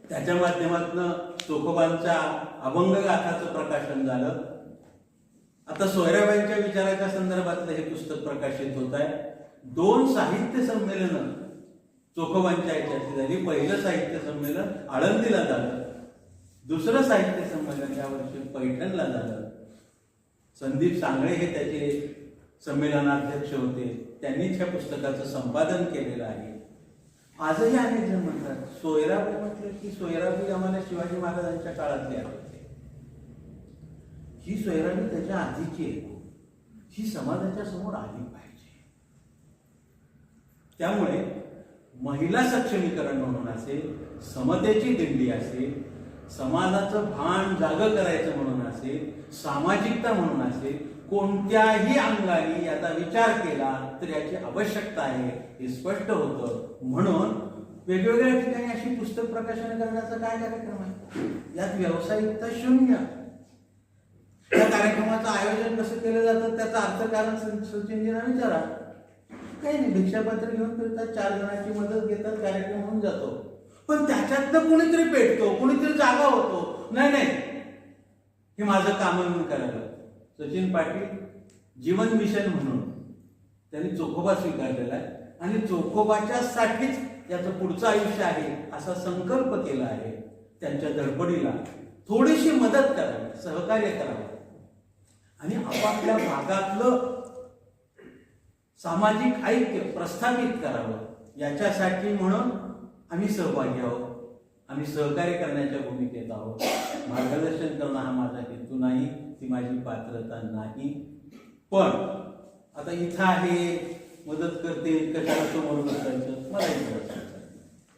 त्याच्या माध्यमातून चोखोबांच्या अभंग गाथाचं प्रकाशन झालं. आता सोयराबाईंच्या विचाराच्या संदर्भातलं हे पुस्तक प्रकाशित होत आहे. 2 साहित्य संमेलन चोखोबांच्या ह्याच्यातली झाली. पहिलं साहित्य संमेलन आळंदीला झालं, दुसरं साहित्य संमेलन यावर्षी पैठणला झालं. संदीप सांगळे हे त्याचे संमेलनाध्यक्ष होते, त्यांनीच ह्या पुस्तकाचं संपादन केलेलं आहे. आजही अनेक जण म्हणतात सोयराबाई म्हटलं की सोयराबाई आम्हाला शिवाजी महाराजांच्या काळातली आठवते. ही सोयराबाई त्याच्या आधीची आहे, ही समाजाच्या समोर आली पाहिजे. त्यामुळे महिला सक्षमीकरण म्हणून असेल, समतेची दिंडी असेल, समाजाचं भान जागं करायचं म्हणून असेल, सामाजिकता म्हणून असेल, कोणत्याही अंगाने याचा विचार केला तर याची आवश्यकता आहे हे स्पष्ट होतं. म्हणून वेगवेगळ्या ठिकाणी अशी पुस्तक प्रकाशन करण्याचा काय कार्यक्रम आहे? यात व्यावसायिकता शून्य. त्या कार्यक्रमाचं आयोजन कसं केलं जातं त्याचा अर्थकारण सचिनजींना विचारा. काही नाही, भिक्षापत्र घेऊन फिरतात, 4 जणांची मदत घेतात, कार्यक्रम होऊन जातो. पण त्याच्यातनं कोणीतरी पेटतो, कोणीतरी जागा होतो. नाही नाही, हे माझं काम म्हणून करायला. सचिन पाटील जीवन मिशन म्हणून त्यांनी चोखोबा स्वीकारलेला आहे आणि चोखोबाच्या साठीच याचं पुढचं आयुष्य आहे असा संकल्प केला आहे. त्यांच्या धडपडीला थोडीशी मदत करावी, सहकार्य करावं आणि आपापल्या भागातलं सामाजिक ऐक्य प्रस्थापित करावं याच्यासाठी म्हणून आम्ही सहभागी आहोत. आम्ही सहकार्य करण्याच्या भूमिकेत आहोत. मार्गदर्शन करणं हा माझा हेतू नाही, ती माझी पात्रता नाही. पण आता इथं आहे, मदत करते, कशाला समोर बसायचं, मला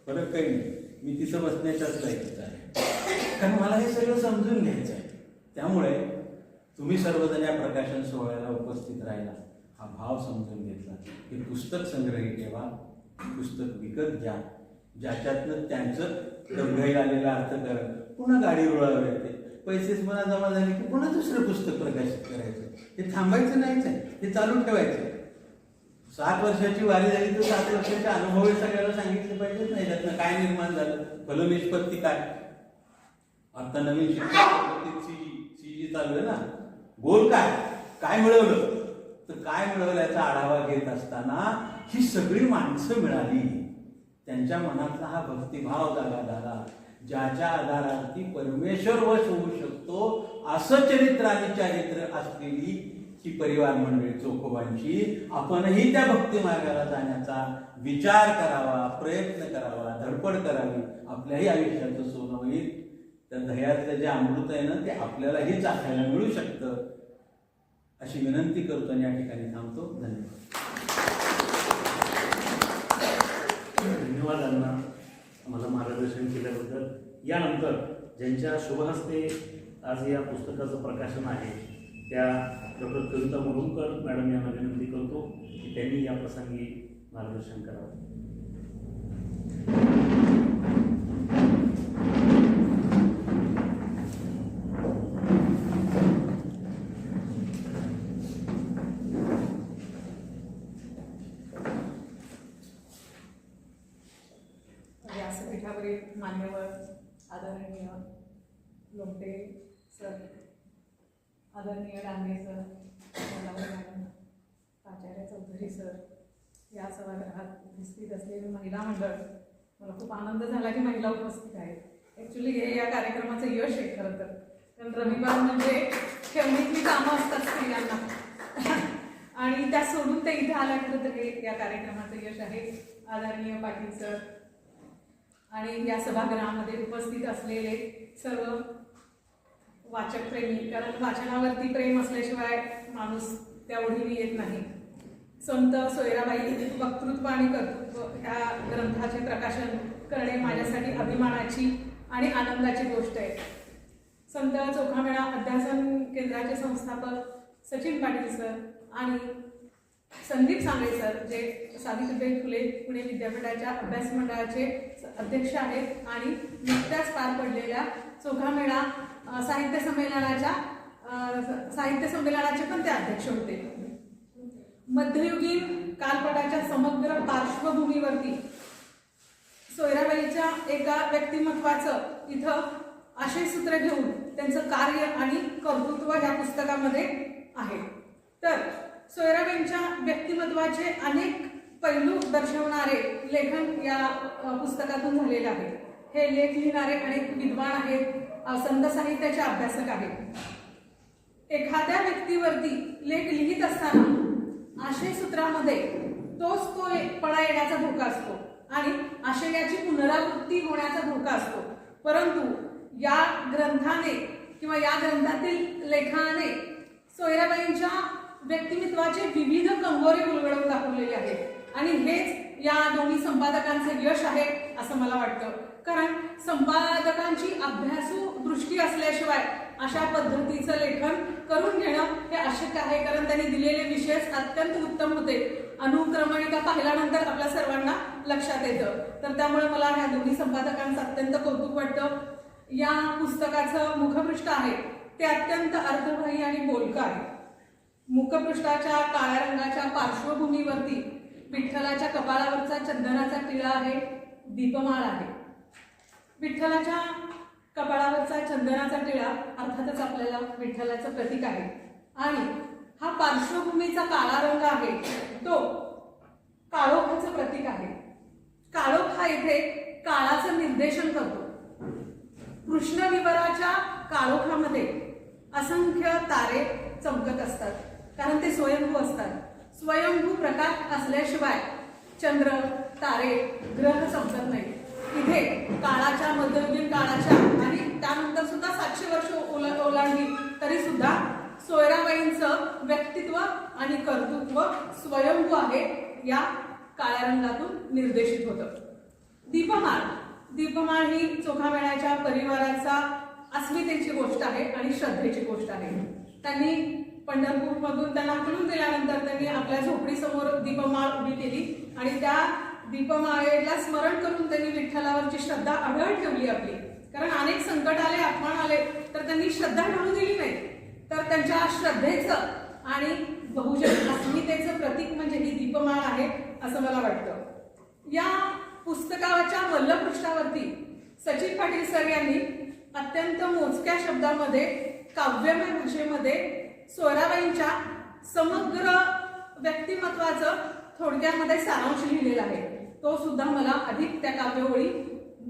फरक काही नाही. मी तिथं बसण्याच्याच लायकीचं आहे, कारण मला हे सगळं समजून घ्यायचं आहे. त्यामुळे तुम्ही सर्वजण या प्रकाशन सोहळ्याला उपस्थित राहिला, हा भाव समजून घेतला की पुस्तक संग्रही ठेवा, पुस्तक विकत घ्या, ज्याच्यातनं त्यांचं डबघाई आलेला अर्थकारण पुन्हा गाडी रुळावर येते, पैसेच पुन्हा जमा झाले की पुन्हा दुसरं पुस्तक प्रकाशित करायचं. हे थांबायचं नाहीच आहे, हे चालू ठेवायचं. 7 वर्षाची वारी झाली तर 7 वर्षाचे अनुभव सगळ्याला सांगितले पाहिजेत नाही, त्यातनं काय निर्माण झालं, फलनिष्पत्ती काय. आता नवीन शिक्षण पद्धतीत सीजी चालू आहे ना, गोल काय मिळवलं तर काय मिळवलं याचा आढावा घेत असताना ही सगळी माणसं मिळाली, त्यांच्या मनातला हा भक्तिभाव जागा झाला, ज्याच्या आधारावरती परमेश्वर वश होऊ शकतो असं चरित्र आणि चारित्र्य असलेली ही परिवार मंडळी चोखोबांची. आपणही त्या भक्ती मार्गाला जाण्याचा विचार करावा, प्रयत्न करावा, धडपड करावी, आपल्याही आयुष्याचं सोनं होईल. त्या दह्यातलं जे अमृत आहे ना ते आपल्यालाही चाखायला मिळू शकतं अशी विनंती करतो आणि या ठिकाणी थांबतो.
धन्यवाद अण्णा आम्हाला मार्गदर्शन केल्याबद्दल. यानंतर ज्यांच्या शुभहस्ते आज या पुस्तकाचं प्रकाशन आहे त्या डॉक्टर कविता मुरुमकर मॅडम यांना विनंती करतो की त्यांनी या प्रसंगी मार्गदर्शन करावं.
व्यासपीठावरील मान्यवर आदरणीय लोमटे सर, आदरणीय डांगे सर, मॅडम, प्राचार्य चौधरी सर, या सभागृहात उपस्थित असलेले महिला मंडळ, मला खूप आनंद झाला की महिला उपस्थित आहेत. ॲक्च्युली हे या कार्यक्रमाचं यश आहे खरं तर, कारण रविवार म्हणजे ठेवणीतली कामं असतात स्त्रियांना आणि त्या सोडून ते इथे आल्या. खरं तर हे या कार्यक्रमाचं यश आहे. आदरणीय पाटील सर आणि या सभागृहामध्ये उपस्थित असलेले सर्व वाचक प्रेमी, कारण वाचनावरती प्रेम असल्याशिवाय माणूस त्या ओढीने येत नाही. संत सोयराबाई वक्तृत्व आणि कर्तृत्व ह्या ग्रंथाचे प्रकाशन करणे माझ्यासाठी अभिमानाची आणि आनंदाची गोष्ट आहे. संत चोखामेळा अध्यासन केंद्राचे संस्थापक सचिन पाटील सर आणि संदीप सांगळे सर, जे सावित्रीबाई फुले पुणे विद्यापीठाच्या अभ्यास मंडळाचे अध्यक्ष आहेत आणि नुकत्याच पार पडलेल्या चोखामेळा साहित्य संमेलनाचे पण ते अध्यक्ष होते. मध्ययुगीन कालपटाच्या समग्र पार्श्वभूमीवरती सोयराबाईच्या एका व्यक्तिमत्वाचं इथं आशयसूत्र घेऊन त्यांचं कार्य आणि कर्तृत्व ह्या पुस्तकामध्ये आहे. तर सोयराबाईंच्या व्यक्तिमत्वाचे अनेक पैलू दर्शवणारे लेखन या पुस्तकातून झालेले आहे. हे लेख लिहिणारे अनेक विद्वान आहेत, संत साहित्याचे अभ्यासक आहेत. एखाद्या व्यक्तीवरती लेख लिहित असताना आशयसूत्रामध्ये तोच तो पणा येण्याचा धोका असतो आणि आशयाची पुनरावृत्ती होण्याचा धोका असतो. परंतु या ग्रंथाने किंवा या ग्रंथातील लेखाने सोयराबाईंच्या व्यक्तिमत्वाचे विविध कंगोरे उलगडून दाखवलेले आहेत आणि हेच या दोन्ही संपादकांचे यश आहे असं मला वाटतं. कारण संपादकांची अभ्यासू दृष्टी असल्याशिवाय अशा पद्धतीचं लेखन करून घेणं हे अशक्य आहे. कारण त्यांनी दिलेले विषय अत्यंत उत्तम होते. अनुक्रमणिका पाहिल्यानंतर आपल्या सर्वांना लक्षात येतं. तर त्यामुळे मला ह्या दोन्ही संपादकांचं अत्यंत कौतुक वाटतं. या पुस्तकाचं मुखपृष्ठ आहे ते अत्यंत अर्थवाही आणि बोलकं आहे. मुखपृष्ठाच्या काळ्या रंगाच्या पार्श्वभूमीवरती विठ्ठलाच्या कपाळावरचा चंदनाचा टिळा आहे, दीपमाळ आहे. विठ्ठलाच्या कपाळावरचा चंदनाचा टिळा अर्थातच आपल्याला विठ्ठलाचं प्रतीक आहे आणि हा पार्श्वभूमीचा काळा रंग आहे तो काळोखाचं प्रतीक आहे. काळोख हा इथे काळाचं निर्देशन करतो. कृष्णविवराच्या काळोखामध्ये असंख्य तारे चमकत असतात कारण ते स्वयंभू असतात. स्वयंभू प्रकाश असल्याशिवाय चंद्र, तारे, ग्रह चमकत नाही. इथे काळाच्या मध्ययुगीन काळाच्या आणि त्यानंतर सुद्धा 700 वर्ष ओलांडली तरी सुद्धा सोयराबाईंचं व्यक्तित्व आणि कर्तृत्व स्वयंभू आहे या काळ्या रंगातून निर्देशित होतं. दीपमाळ ही चोखामेळ्याच्या परिवाराचा अस्मितेची गोष्ट आहे आणि श्रद्धेची गोष्ट आहे. त्यांनी पंढरपूरमधून त्यांना हकलून दिल्यानंतर त्यांनी आपल्या झोपडीसमोर दीपमाळ उभी केली आणि त्या दीपमाळेला स्मरण करून त्यांनी विठ्ठलावरची श्रद्धा अढळ ठेवली आपली. कारण अनेक संकट आले, अपमान आले तर त्यांनी श्रद्धा ठेवू दिली नाही. तर त्यांच्या श्रद्धेचं आणि बहुजन अस्मितेचं प्रतीक म्हणजे ही दीपमाळ आहे असं मला वाटतं. या पुस्तकाच्या मल्लपृष्ठावरती सचिन पाटील सर यांनी अत्यंत मोजक्या शब्दामध्ये काव्यमय भाषेमध्ये सोयराबाईंच्या समग्र व्यक्तिमत्वाचं थोडक्यामध्ये सारांश लिहिलेला आहे. तो सुद्धा मला अधिक त्या काव्यओळी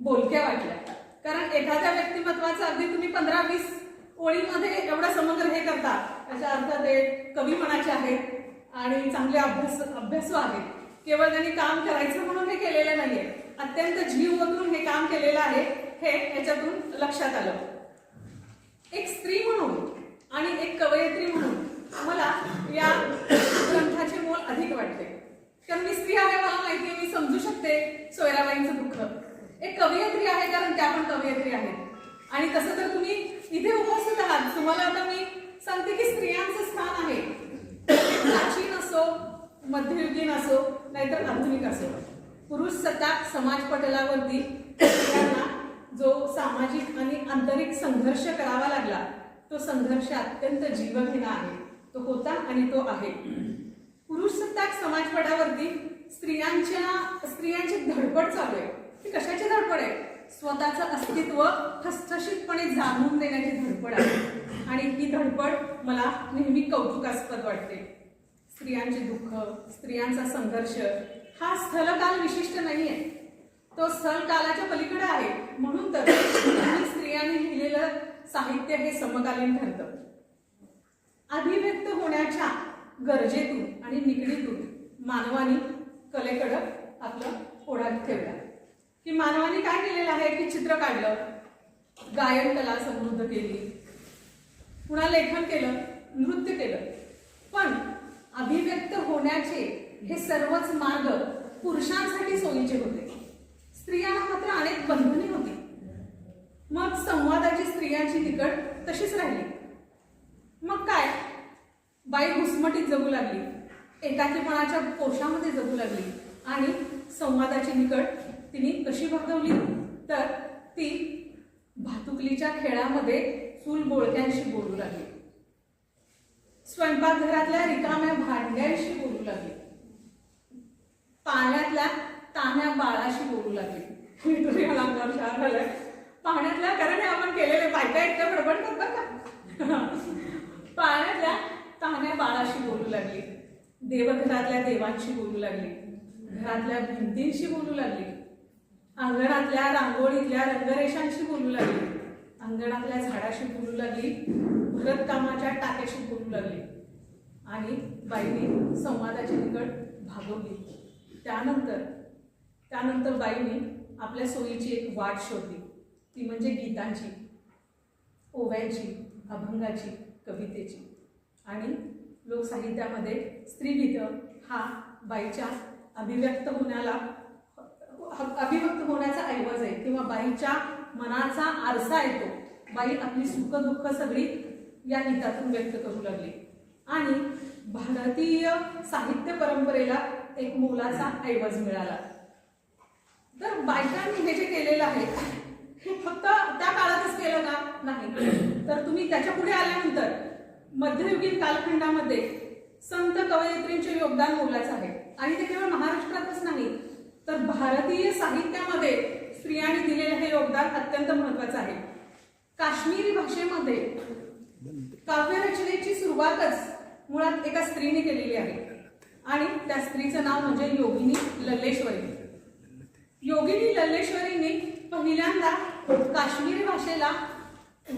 बोलक्या वाटल्या. कारण एखाद्या व्यक्तिमत्वाचं अगदी तुम्ही 15-20 ओळीमध्ये एवढं समग्र हे करता त्याच्या अर्थ ते कवीपणाचे आहेत आणि चांगले अभ्यासू आहेत. केवळ त्यांनी काम करायचं म्हणून हे केलेलं नाहीये, अत्यंत जीव ओतून हे काम केलेलं आहे हे याच्यातून लक्षात आलं. एक स्त्री म्हणून आणि एक कवयित्री म्हणून मला या ग्रंथाचे मोल अधिक वाटते. कारण मी स्त्री आहे, मला माहिती आहे, मी समजू शकते सोयराबाईंचं दुःख. एक कवयित्री आहे कारण त्या पण कवयित्री आहेत आणि तसं तर तुम्ही इथे उपस्थित आहात. तुम्हाला आता मी सांगते की स्त्रियांचं स्थान आहे, प्राचीन असो, मध्ययुगीन असो, नाहीतर आधुनिक असो. पुरुष सत्ताक समाज पटलावरती स्त्रियांना जो सामाजिक आणि आंतरिक संघर्ष करावा लागला तो संघर्ष अत्यंत जीवघेणा आहे. तो होता आणि तो आहे. पुरुष सत्ताक समाजपटावरती स्त्रियांची धडपड चालू आहे. ती कशाची धडपड आहे? स्वतःचं अस्तित्व ठसठशीतपणे जाणून देण्याची धडपड आहे आणि ही धडपड मला नेहमी कौतुकास्पद वाटते. स्त्रियांचे दुःख, स्त्रियांचा संघर्ष हा स्थलकाल विशिष्ट नाहीये, तो स्थलकालाच्या पलीकडे आहे. म्हणून तर स्त्रियांनी लिहिलेलं साहित्य हे समकालीन ठरतं. अभिव्यक्त होण्याच्या गरजेतून आणि निकडीतून मानवाने कलेकडं आपलं ओढा ठेवला. की मानवाने काय केलेलं आहे की चित्र काढलं, गायन कला समृद्ध केली, पुन्हा लेखन केलं, नृत्य केलं. पण अभिव्यक्त होण्याचे हे सर्वच मार्ग पुरुषांसाठी सोयीचे होते. स्त्रियांना मात्र अनेक बंधने होती. मग संवादाची स्त्रियांची तिकड तशीच राहिली. मग काय, बाई घुसमटीत जगू लागली. एकाकीपणाच्या कोशामध्ये जगू लागली आणि संवादाची निकड तिने कशी भागवली तर ती भातुकलीच्या खेळामध्ये चूल बोळक्यांशी बोलू लागली, स्वयंपाकघरातल्या रिकाम्या भांड्यांशी बोलू लागली, पाण्यातल्या तान्ह्या बाळाशी बोलू लागली. मला अंगावर शार आलाय पाण्यातल्या, कारण हे आपण केलेले बायका एकट्या बडबडतात बरं का. पाण्यातल्या तान्ह्या बाळाशी बोलू लागली, देवघरातल्या देवांशी बोलू लागली, घरातल्या भिंतींशी बोलू लागली, अंगणातल्या रांगोळीतल्या रंगरेषांशी बोलू लागली, अंगणातल्या झाडाशी बोलू लागली, भरतकामाच्या टाक्याशी बोलू लागली आणि बाईने संवादाची निकड भागवली. त्यानंतर बाईने आपल्या सोयीची एक वाट शोधली, ती म्हणजे गीतांची, ओव्यांची, अभंगाची, कवितेची. आणि लोकसाहित्यामध्ये स्त्रीगीत हा बाईच्या अभिव्यक्त होण्याचा ऐवज आहे किंवा बाईच्या मनाचा आरसा येतो. बाई आपली सुख दुःख सगळी या गीतातून व्यक्त करू लागली आणि भारतीय साहित्य परंपरेला एक मोलाचा ऐवज मिळाला. तर बायकांनी हे जे केलेलं आहे हे फक्त त्या काळातच केलं का? नाही. तर तुम्ही त्याच्या पुढे आल्यानंतर मध्ययुगीन कालखंडामध्ये संत कवयित्रींचे योगदान मोलाचं आहे आणि ते केवळ महाराष्ट्रातच नाही तर भारतीय साहित्यामध्ये स्त्रियांनी दिलेले हे योगदान अत्यंत महत्वाचं आहे. काश्मीरी भाषेमध्ये काव्यरचनेची सुरुवातच मुळात एका स्त्रीने केलेली आहे आणि त्या स्त्रीचं नाव म्हणजे योगिनी लल्लेश्वरी. योगिनी लल्लेश्वरीने पहिल्यांदा काश्मीरी भाषेला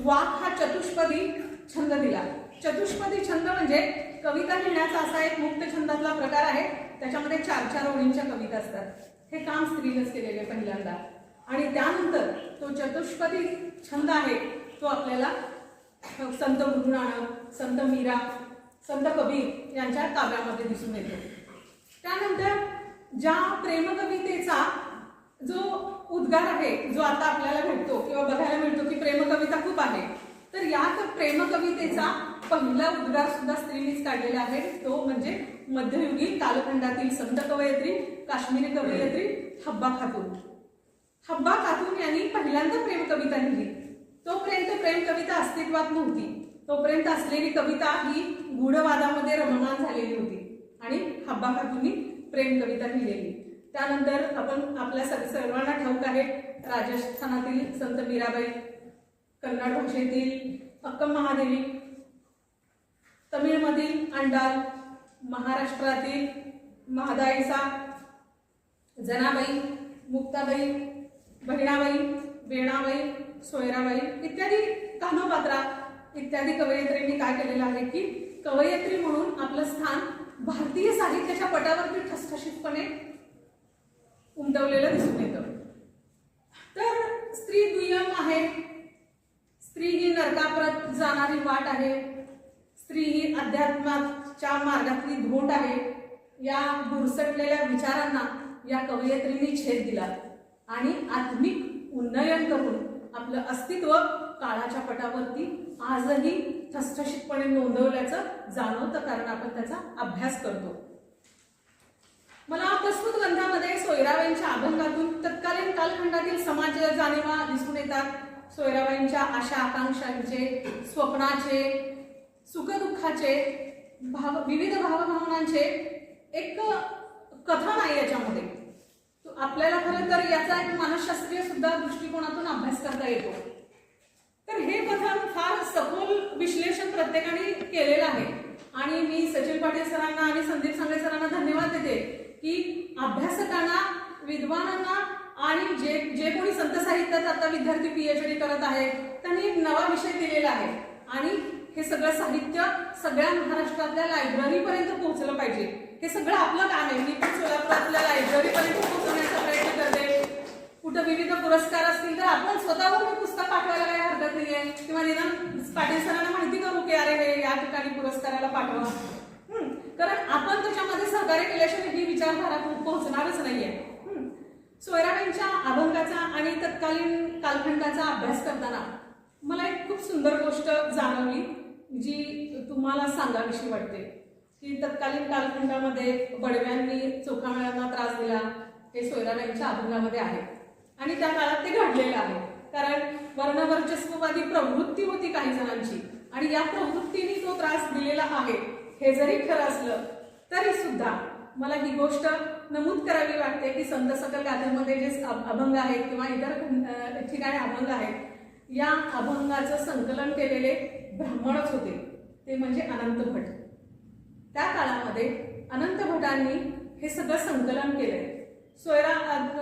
वाक हा चतुष्पदी छंद दिला. चतुष्पदी छंद म्हणजे कविता लिहिण्याचा असा एक मुक्त छंदातला प्रकार आहे, त्याच्यामध्ये 4-4 ओळींच्या कविता असतात. हे काम स्त्रीनेच केलेले पहिल्यांदा आणि त्यानंतर तो चतुष्पदी छंद आहे तो आपल्याला संत गुरु नानक, संत मीरा, संत कबीर यांच्या काव्यामध्ये दिसून येतो. त्यानंतर ज्या प्रेमकवितेचा जो उद्गार आहे जो आता आपल्याला भेटतो किंवा बघायला मिळतो की प्रेमकविता खूप आहे, तर यात प्रेमकवितेचा पहिला उद्गार सुद्धा स्त्रीनेच काढलेला आहे. तो म्हणजे मध्ययुगीन कालखंडातील संत कवयित्री, काश्मीरी कवयित्री हब्बा खातून. हब्बा खातून यांनी पहिल्यांदा प्रेमकविता लिहिली. तोपर्यंत प्रेमकविता अस्तित्वात नव्हती. तोपर्यंत असलेली कविता ही गूढवादामध्ये रममाण झालेली होती आणि हब्बा खातूंनी प्रेमकविता लिहिलेली. त्यानंतर आपण आपल्या सर्वांना ठाऊक आहे राजस्थानातील संत मीराबाई, कन्नड भाषेतील अक्कम महादेवी, तमिळमधील अंडाल, महाराष्ट्रातील महादाईसा, जनाबाई, मुक्ताबाई, बहिणाबाई, वेणाबाई, सोयराबाई इत्यादी, कान्होपात्रा इत्यादी कवयित्रींनी काय केलेलं आहे की कवयित्री म्हणून आपलं स्थान भारतीय साहित्याच्या पटावरती ठसठशीतपणे उमटवलेलं दिसून येतं. तर स्त्री दुय्यम आहे, स्त्री ही नरकाप्रत जाणारी वाट आहे, स्त्री ही अध्यात्माच्या मार्गातली धोंड आहे. या बुरसटलेल्या विचारांना या कवयित्रींनी छेद दिला आणि आत्मिक उन्नयन करून आपलं अस्तित्व काळाच्या पटावरती आजही ठसठशीतपणे नोंदवल्याचं जाणवतं, कारण आपण त्याचा अभ्यास करतो. मला प्रस्तुत ग्रंथामध्ये सोयराबाईंच्या अभंगातून तत्कालीन कालखंडातील समाज जाणीवा दिसून येतात. सोयराबाईंच्या आशा आकांक्षांचे, स्वप्नाचे, सुखदुःखाचे, विविध भावभावनांचे एक कथन आहे याच्यामध्ये. आपल्याला खरं तर याचा एक मानसशास्त्रीय सुद्धा दृष्टिकोनातून अभ्यास करता येतो. तर हे कथन फार सखोल विश्लेषण प्रत्येकाने केलेलं आहे आणि मी सचिन पाटील सरांना आणि संदीप सांगळे सरांना धन्यवाद देते की अभ्यासकांना, विद्वानांना आणि जे कोणी संत साहित्यात आता विद्यार्थी PhD करत आहेत त्यांनी एक नवा विषय दिलेला आहे आणि हे सगळं साहित्य सगळ्या महाराष्ट्रातल्या लायब्ररीपर्यंत पोहोचलं पाहिजे. हे सगळं आपलं काम आहे. मी पण सोलापुरातल्या लायब्ररीपर्यंत पोहोचवण्याचा प्रयत्न करते. कुठं विविध पुरस्कार असतील तर आपण स्वतःहून हे पुस्तक पाठवायला काही हरकत नाहीये किंवा निदान पाटील सरांना माहिती करू की अरे हे या ठिकाणी पुरस्काराला पाठवा, कारण आपण त्याच्यामध्ये सहकार्य केल्याशिवाय ही विचारधारा पोहोचणारच नाहीये. सोयराबाईंच्या अभंगाचा आणि तत्कालीन कालखंडाचा अभ्यास करताना मला एक खूप सुंदर गोष्ट जाणवली जी तुम्हाला सांगावीशी वाटते. की तत्कालीन कालखंडामध्ये बडव्यांनी चोखामेळ्यांना त्रास दिला हे सोयराबाईंच्या अभंगामध्ये आहे आणि त्या काळात ते घडलेलं आहे. कारण वर्णवर्चस्ववादी प्रवृत्ती होती काही जणांची आणि या प्रवृत्तीने तो त्रास दिलेला आहे हे जरी खरं असलं तरी सुद्धा मला ही गोष्ट नमूद करावी वाटते की संत सकल गाथेमध्ये जे अभंग आहेत किंवा इतर ठिकाणी अभंग आहेत, या अभंगाचं संकलन केलेले ब्राह्मणच होते, ते म्हणजे अनंत भट. त्या काळामध्ये अनंत भटांनी हे सगळं संकलन केलंय. सोयरा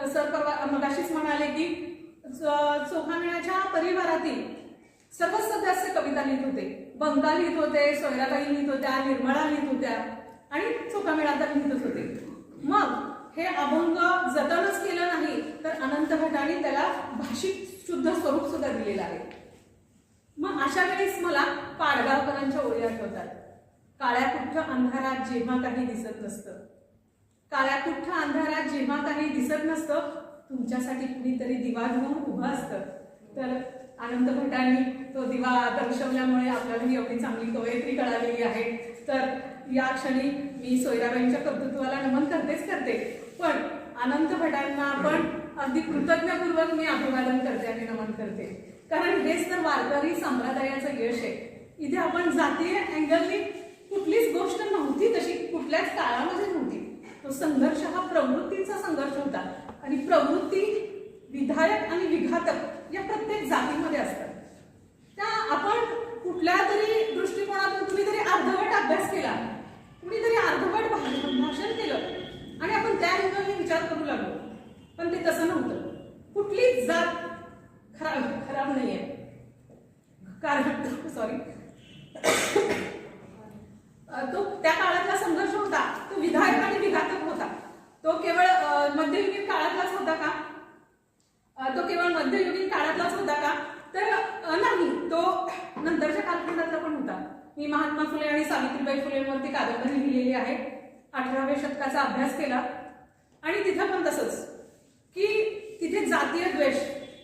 सर परवा मगाशीच म्हणाले की चोखामेळ्याच्या परिवारातील सर्व सदस्य कविता लिहित होते, बंगा लिहित होते, सोयराबाई लिहित होत्या, निर्मळा लिहित होत्या आणि चोखामेळा तर लिहितच होते. मग हे अभंग जतनच केलं नाही तर अनंत भटांनी त्याला भाषिक शुद्ध स्वरूप सुद्धा दिलेलं आहे. मग अशा वेळेस मला पाडगावकरांच्या ओळी आठवतात. काळ्या कुठ्ठ अंधारात जेव्हा काही दिसत नसतं, काळ्या कुठ्ठ अंधारात जेव्हा काही दिसत नसतं, तुमच्यासाठी कुणीतरी दिवा घेऊन उभं असतं. तर अनंत भटांनी तो दिवा दर्शवल्यामुळे आपल्याला एवढी चांगली कवयित्री कळालेली आहे. तर या क्षणी मी सोयराबाईंच्या कर्तृत्वाला नमन करते, पण अनंत भटांना पण अगदी कृतज्ञपूर्वक मी अभिवादन करते आणि नमन करते. कारण हेच तर वारकरी संप्रदायाचं यश आहे. इथे आपण जातीय अँगलनी कुठलीच गोष्ट नव्हती, तशी कुठल्याच काळामध्ये नव्हती. तो संघर्ष हा प्रवृत्तीचा संघर्ष होता आणि प्रवृत्ती विधायक आणि विघातक या प्रत्येक जातीमध्ये असतात. त्या आपण कुठल्या तरी दृष्टिकोनातून कुणीतरी अर्धवट अभ्यास केला, कुणीतरी अर्धवट भाषण केलं आणि आपण त्या अँगलने विचार करू लागलो, पण ते तसं नव्हतं. कुठलीच जात खराब नाहीये. कारण तो त्या काळातला संघर्ष होता, तो विधायक आणि विघातक होता. तो केवळ मध्ययुगीन काळातलाच होता का? तो केवळ मध्ययुगीन काळातलाच होता का? तर नाही, तो नंतरच्या कालखंडातला पण होता. मी महात्मा फुले आणि सावित्रीबाई फुलेंवरती कादंबरी लिहिलेली आहे. 18व्या शतकाचा अभ्यास केला आणि तिथं पण तसंच की तिथे जातीय द्वेष.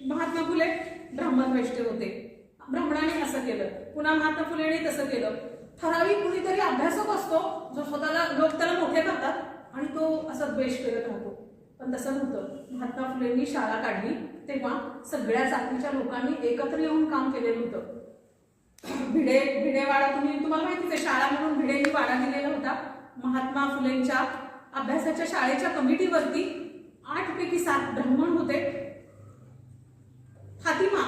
महात्मा फुले ब्राह्मणद्वेष्टे होते, ब्राह्मणांनी असं केलं. पुन्हा महात्मा फुलेंनी तसं केलं. ठराविक कुणीतरी अभ्यासक असतो जो स्वतःला लोक त्याला मोठे करतात आणि तो असा द्वेष करत राहतो. पण तसं नव्हतं. महात्मा फुलेंनी शाळा काढली तेव्हा सगळ्या जातीच्या लोकांनी एकत्र येऊन काम केलेलं होतं. भिडेवाडा तुम्हाला माहितीच आहे, शाळा म्हणून भिडेंनी वाडा दिलेला होता. महात्मा फुलेंच्या अभ्यासाच्या शाळेच्या कमिटीवरती 8 पैकी 7 ब्राह्मण होते. फातिमा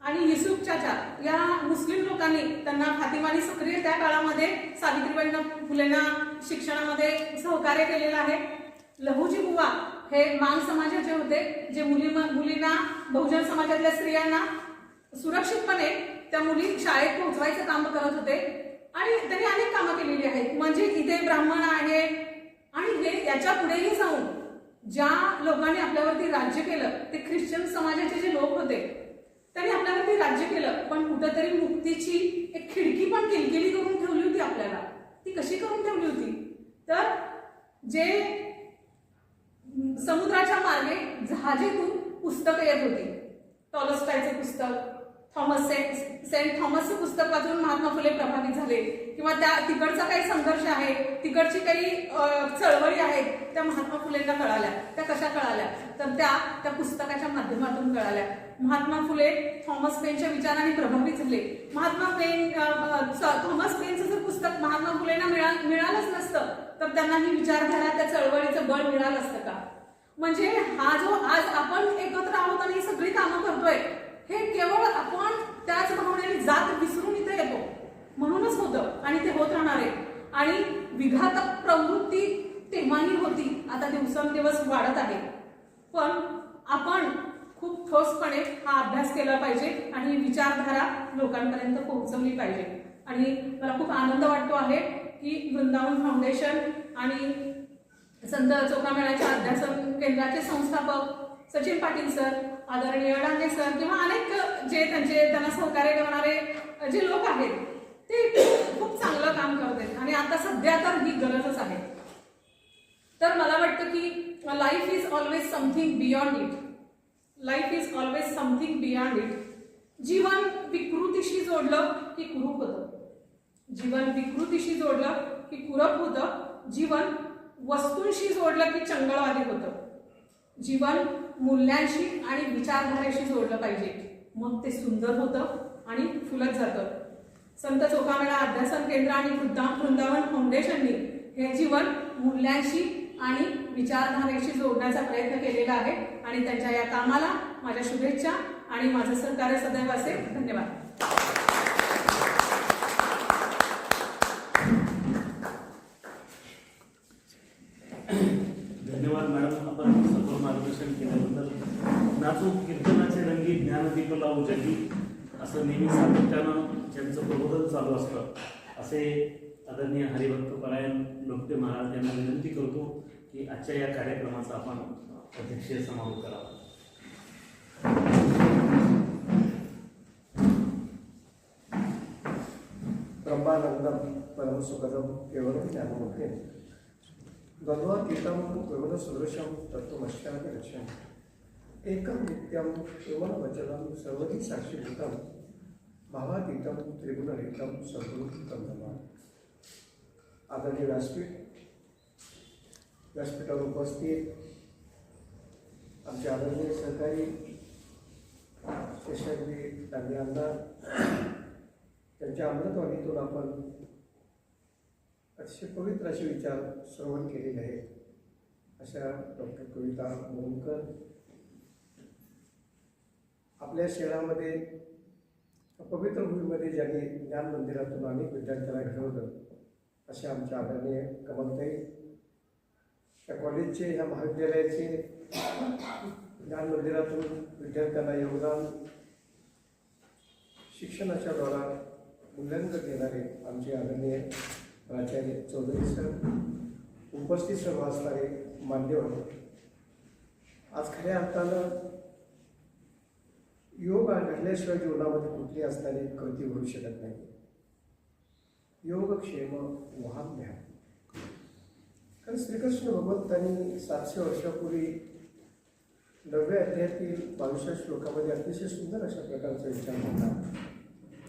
आणि युसुफ चाचा या मुस्लिम लोकांनी त्यांना फातिमानी सक्रिय त्या काळामध्ये सावित्रीबाईंना फुलेंना शिक्षणामध्ये सहकार्य केलेलं आहे. लहुजी बुवा हे मान समाजाचे होते, जे मुलींना बहुजन समाजातल्या स्त्रियांना सुरक्षितपणे त्या मुली शाळेत पोहोचवायचं काम करत होते आणि त्यांनी अनेक कामं केलेली आहेत. म्हणजे इथे ब्राह्मण आहे आणि हे याच्या पुढेही जाऊन ज्या लोकांनी आपल्यावरती राज्य केलं ते ख्रिश्चन समाजाचे जे लोक होते, त्यांनी आपल्यावरती राज्य केलं, पण कुठंतरी मुक्तीची एक खिडकी पण किलकिली करून ठेवली होती आपल्याला. ती कशी करून ठेवली होती? तर जे समुद्राच्या मार्गे जहाजेतून पुस्तकं येत होती. टॉलस्टॉयचं पुस्तक, सेंट थॉमसचं पुस्तक वाचून महात्मा फुले प्रभावित झाले, किंवा त्या तिकडचा काही संघर्ष आहे, तिकडची काही चळवळी आहेत, त्या महात्मा फुलेंना कळाल्या. त्या कशा कळाल्या? तर त्या पुस्तकाच्या माध्यमातून कळाल्या. महात्मा फुले थॉमस पेनच्या विचाराने प्रभावित झाले. थॉमस पेनचं जर पुस्तक महात्मा फुलेंना मिळालंच नसतं तर त्यांना ही विचारधारा, त्या चळवळीचं बळ मिळालं असतं का? म्हणजे हा जो आज आपण एकत्र आहोत आणि सगळी कामं करतोय, हे केवळ आपण त्याच भावनेने जात विसरून इथे येतो म्हणूनच होतं आणि ते होत राहणार आहे. आणि विघातक प्रवृत्ती तेव्हाही होती, आता दिवसेंदिवस वाढत आहे. पण आपण खूप ठोसपणे हा अभ्यास केला पाहिजे आणि विचारधारा लोकांपर्यंत पोहोचवली पाहिजे. आणि मला खूप आनंद वाटतो आहे की वृंदावन फाउंडेशन आणि संत चोखामेळ्याच्या अध्यासन केंद्राचे संस्थापक सचिन पाटील सर, आदरणीय डांगे सर किंवा अनेक जे त्यांना सहकार्य करणारे जे लोक आहेत ते खूप चांगलं काम करत आहेत आणि आता सध्या तर ही गरजच आहे. तर मला वाटतं की life is always something beyond it. Life is always something beyond it. जीवन विकृतीशी जोडलं की कुरूप होतं. जीवन विकृतीशी जोडलं की पूरक होतं. जीवन वस्तूंशी जोडलं की चंगळवादी होतं. जीवन मूल्यांशी आणि विचारधारेशी जोडलं पाहिजे, मग ते सुंदर होतं आणि फुलत जातं. संत चोखामेळा अध्यासन केंद्र आणि वृंदावन फाउंडेशननी हे जीवन मूल्यांशी आणि विचारधारेशी जोडण्याचा प्रयत्न केलेला आहे आणि त्यांच्या या कामाला माझ्या शुभेच्छा आणि माझं सहकार्य सदैव असेल. धन्यवाद.
धन्यवाद मॅडम, आपण सखोल मार्गदर्शन केल्याबद्दल. नाचू कीर्तनाचे रंगी ज्ञानदीप लावू जगी, असं नेहमी सातत्यानं ज्यांचं प्रबोधन चालू असतं असे आदरणीय हरिभक्त परायण लोकटे महाराज यांना विनंती करतो की आजच्या या कार्यक्रमाचा आपण अध्यक्षीय समारोप करावा.
ब्रह्मानंदम परमसुखदम केवलम ज्ञानमुक्ते द्वन्द्वातीतं गगनसदृशं तत्त्वमस्यापि लक्ष्यम् एकं नित्यं केवलवचनं सर्वधी साक्षीभूतं भावातीतं त्रिगुणरहितं सद्गुरुं नमामि. आदरणीय व्यासपीठावर उपस्थित आमचे आदरणीय सहकारी शेषाजी दांडे आमदार, त्यांच्या अमृतवाणीतून आपण अतिशय पवित्र असे विचार श्रवण केलेले आहेत. अशा डॉक्टर कविता मोहनकर आपल्या शहरामध्ये पवित्र भूमीमध्ये ज्यांनी ज्ञान मंदिरातून अनेक विद्यार्थ्यांना घडवलं, अशा आमच्या आदरणीय कमलताई, या कॉलेजचे, ह्या महाविद्यालयाचे ज्ञान मंदिरातून विद्यार्थ्यांना योगदान, शिक्षणाच्या द्वारा मूल्यांकन देणारे आमचे आदरणीय प्राचार्य चौधरी सर, उपस्थित सर्व असणारे मान्यवर. आज खऱ्या अर्थानं योग घडल्याशिवाय जीवनामध्ये कुठली असणारी कृती घडू शकत नाही. योगक्षेम वहान घ्या. कारण श्रीकृष्ण भगवंतांनी 700 वर्षापूर्वी 9व्या अध्यायातील 22व्या श्लोकामध्ये अतिशय सुंदर अशा प्रकारचा विचार मांडला.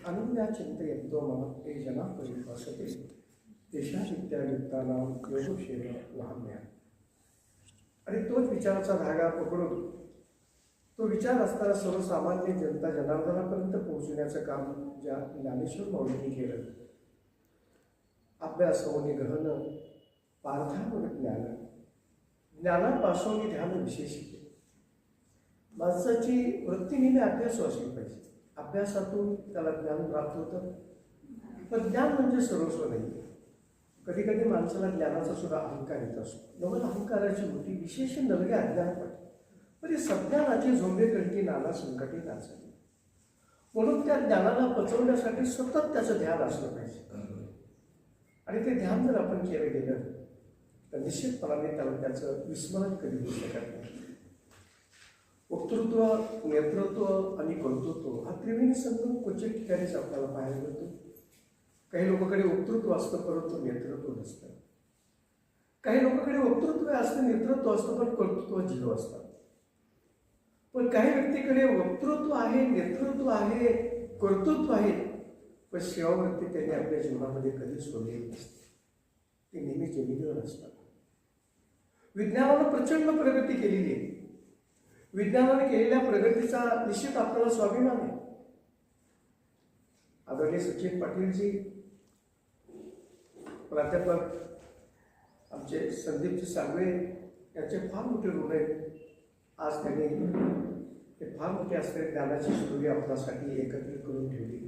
अनन्या चिंतयन्तो मम ते जना परिभाषते देशादित्यायुक्तानां योगक्षेम वहाम्या. आणि तोच विचाराचा धागा पकडून तो विचार असताना सर्वसामान्य जनता जनार्दनापर्यंत पोहोचण्याचं काम ज्या ज्ञानेश्वर माऊलींनी केलं. अभ्यासोनी गहन पार्थावर ज्ञान, ज्ञानापासून ध्यान विशेषित. माणसाची वृत्ती नेहमी अभ्यासू असली पाहिजे. अभ्यासातून त्याला ज्ञान प्राप्त होतं, पण ज्ञान म्हणजे सर्वस्व नाही. कधी कधी माणसाला ज्ञानाचा सुद्धा अहंकार येत असतो. नवल अहंकाराची मोठी विशेष नवगे अज्ञान पडते. पण सज्ञानाची झोंबे कंठी नाना संकटी नाचली. म्हणून त्या ज्ञानाला पचवण्यासाठी सतत त्याचं ध्यान असलं पाहिजे. आणि ते ध्यान जर आपण केलं गेलं तर निश्चितपणाने त्याला त्याचं विस्मरण कधी होऊ शकत नाही. वक्तृत्व, नेतृत्व आणि कर्तृत्व हा त्रिवेणी संगम क्वचित ठिकाणीच आपल्याला पाहायला मिळतो. काही लोकांकडे वक्तृत्व असतं परंतु नेतृत्व नसतं. काही लोकांकडे वक्तृत्व असतं, नेतृत्व असतं, पण कर्तृत्व झिरो असतं. पण काही व्यक्तीकडे वक्तृत्व आहे, नेतृत्व आहे, कर्तृत्व आहे, पण सेवावृत्ती त्यांनी आपल्या जीवनामध्ये कधीच सोडलेली नसते. ती नेहमी जमिनीवर असतात. विज्ञानानं प्रचंड प्रगती केलेली आहे. विज्ञानाने केलेल्या प्रगतीचा निश्चित आपल्याला स्वाभिमान आहे. आदरणीय सचिन पाटीलजी, प्राध्यापक आमचे संदीपजी सागवे यांचे फार मोठे ऋण आहेत. आज त्यांनी ते फार मोठे असणारे ज्ञानाची स्टोरी आपल्यासाठी एकत्रित करून ठेवली.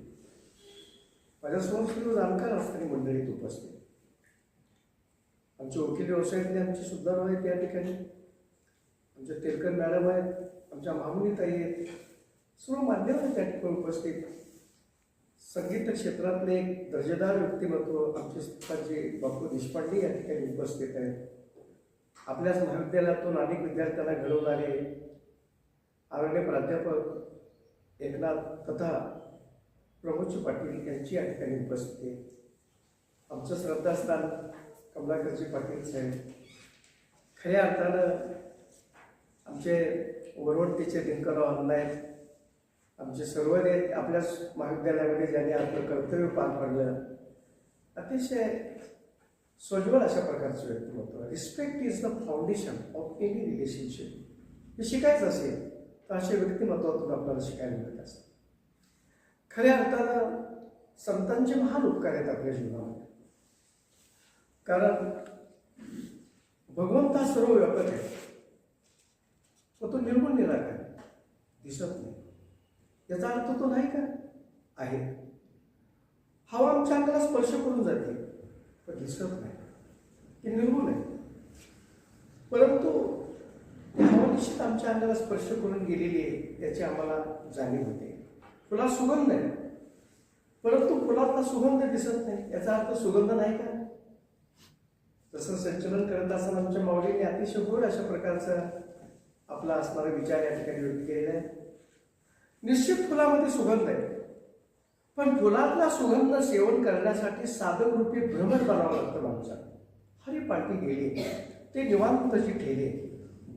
माझ्यासमोर सर्व जाणकार असणारी मंडळीत उपस्थित. आमचे वकील व्यवसायातले आमचे सुद्धा आहेत त्या ठिकाणी. आमच्या तेलकर मॅडम आहेत, आमच्या मामुनीताई आहेत, सर्व मान्यवर त्या ठिकाणी उपस्थित. संगीत क्षेत्रातले एक दर्जेदार व्यक्तिमत्व आमचे सरकारचे बापू देशपांडे या ठिकाणी उपस्थित आहेत. आपल्याच महाविद्यालयातून अनेक विद्यार्थ्यांना घडवणारे आदरणीय प्राध्यापक एकनाथ तथा प्रमोदजी पाटील यांची या ठिकाणी उपस्थिती आहे. आमचं श्रद्धास्थान कमलाकरजी पाटील साहेब, खऱ्या अर्थानं आमचे वरवंटीचे दिनकरराव ऑनलाईन, आमचे सर्व आपल्याच महाविद्यालयामध्ये ज्यांनी आपलं कर्तव्य पार पाडलं. अतिशय सोज्वळ अशा प्रकारचं व्यक्तिमत्व. Respect is the foundation of any relationship. हे शिकायचं असेल तर अशा व्यक्तिमत्वातून आपल्याला शिकायला मिळत असतं. खऱ्या अर्थानं संतांचे महान उपकार आहेत आपल्या जीवनामध्ये. कारण भगवंत हा सर्व व्यापक आहे, पण तो निर्गुण निराकार दिसत नाही. याचा अर्थ तो नाही का आहे. हवा आमच्या अंगाला स्पर्श करून जाते पण दिसत नाही, ती निर्गुण आहे. परंतु ती हवा निश्चित आमच्या अंगाला स्पर्श करून गेलेली आहे याची आम्हाला जाणीव होते. फुला सुगंध आहे, परंतु फुलातला सुगंध दिसत नाही, याचा अर्थ सुगंध नाही का. तसं संचलन करत असताना आमच्या माऊलीने अतिशय गोड अशा प्रकारचा आपला असणारा विचार या ठिकाणी व्यक्त केलेला आहे. निश्चित फुलामध्ये सुगंध आहे, पण फुलातला सुगंध सेवन करण्यासाठी साधक रूपी भ्रमर बनावं लागतं माणसाला. हरी पाठी गेली ते निवांतची ठेले,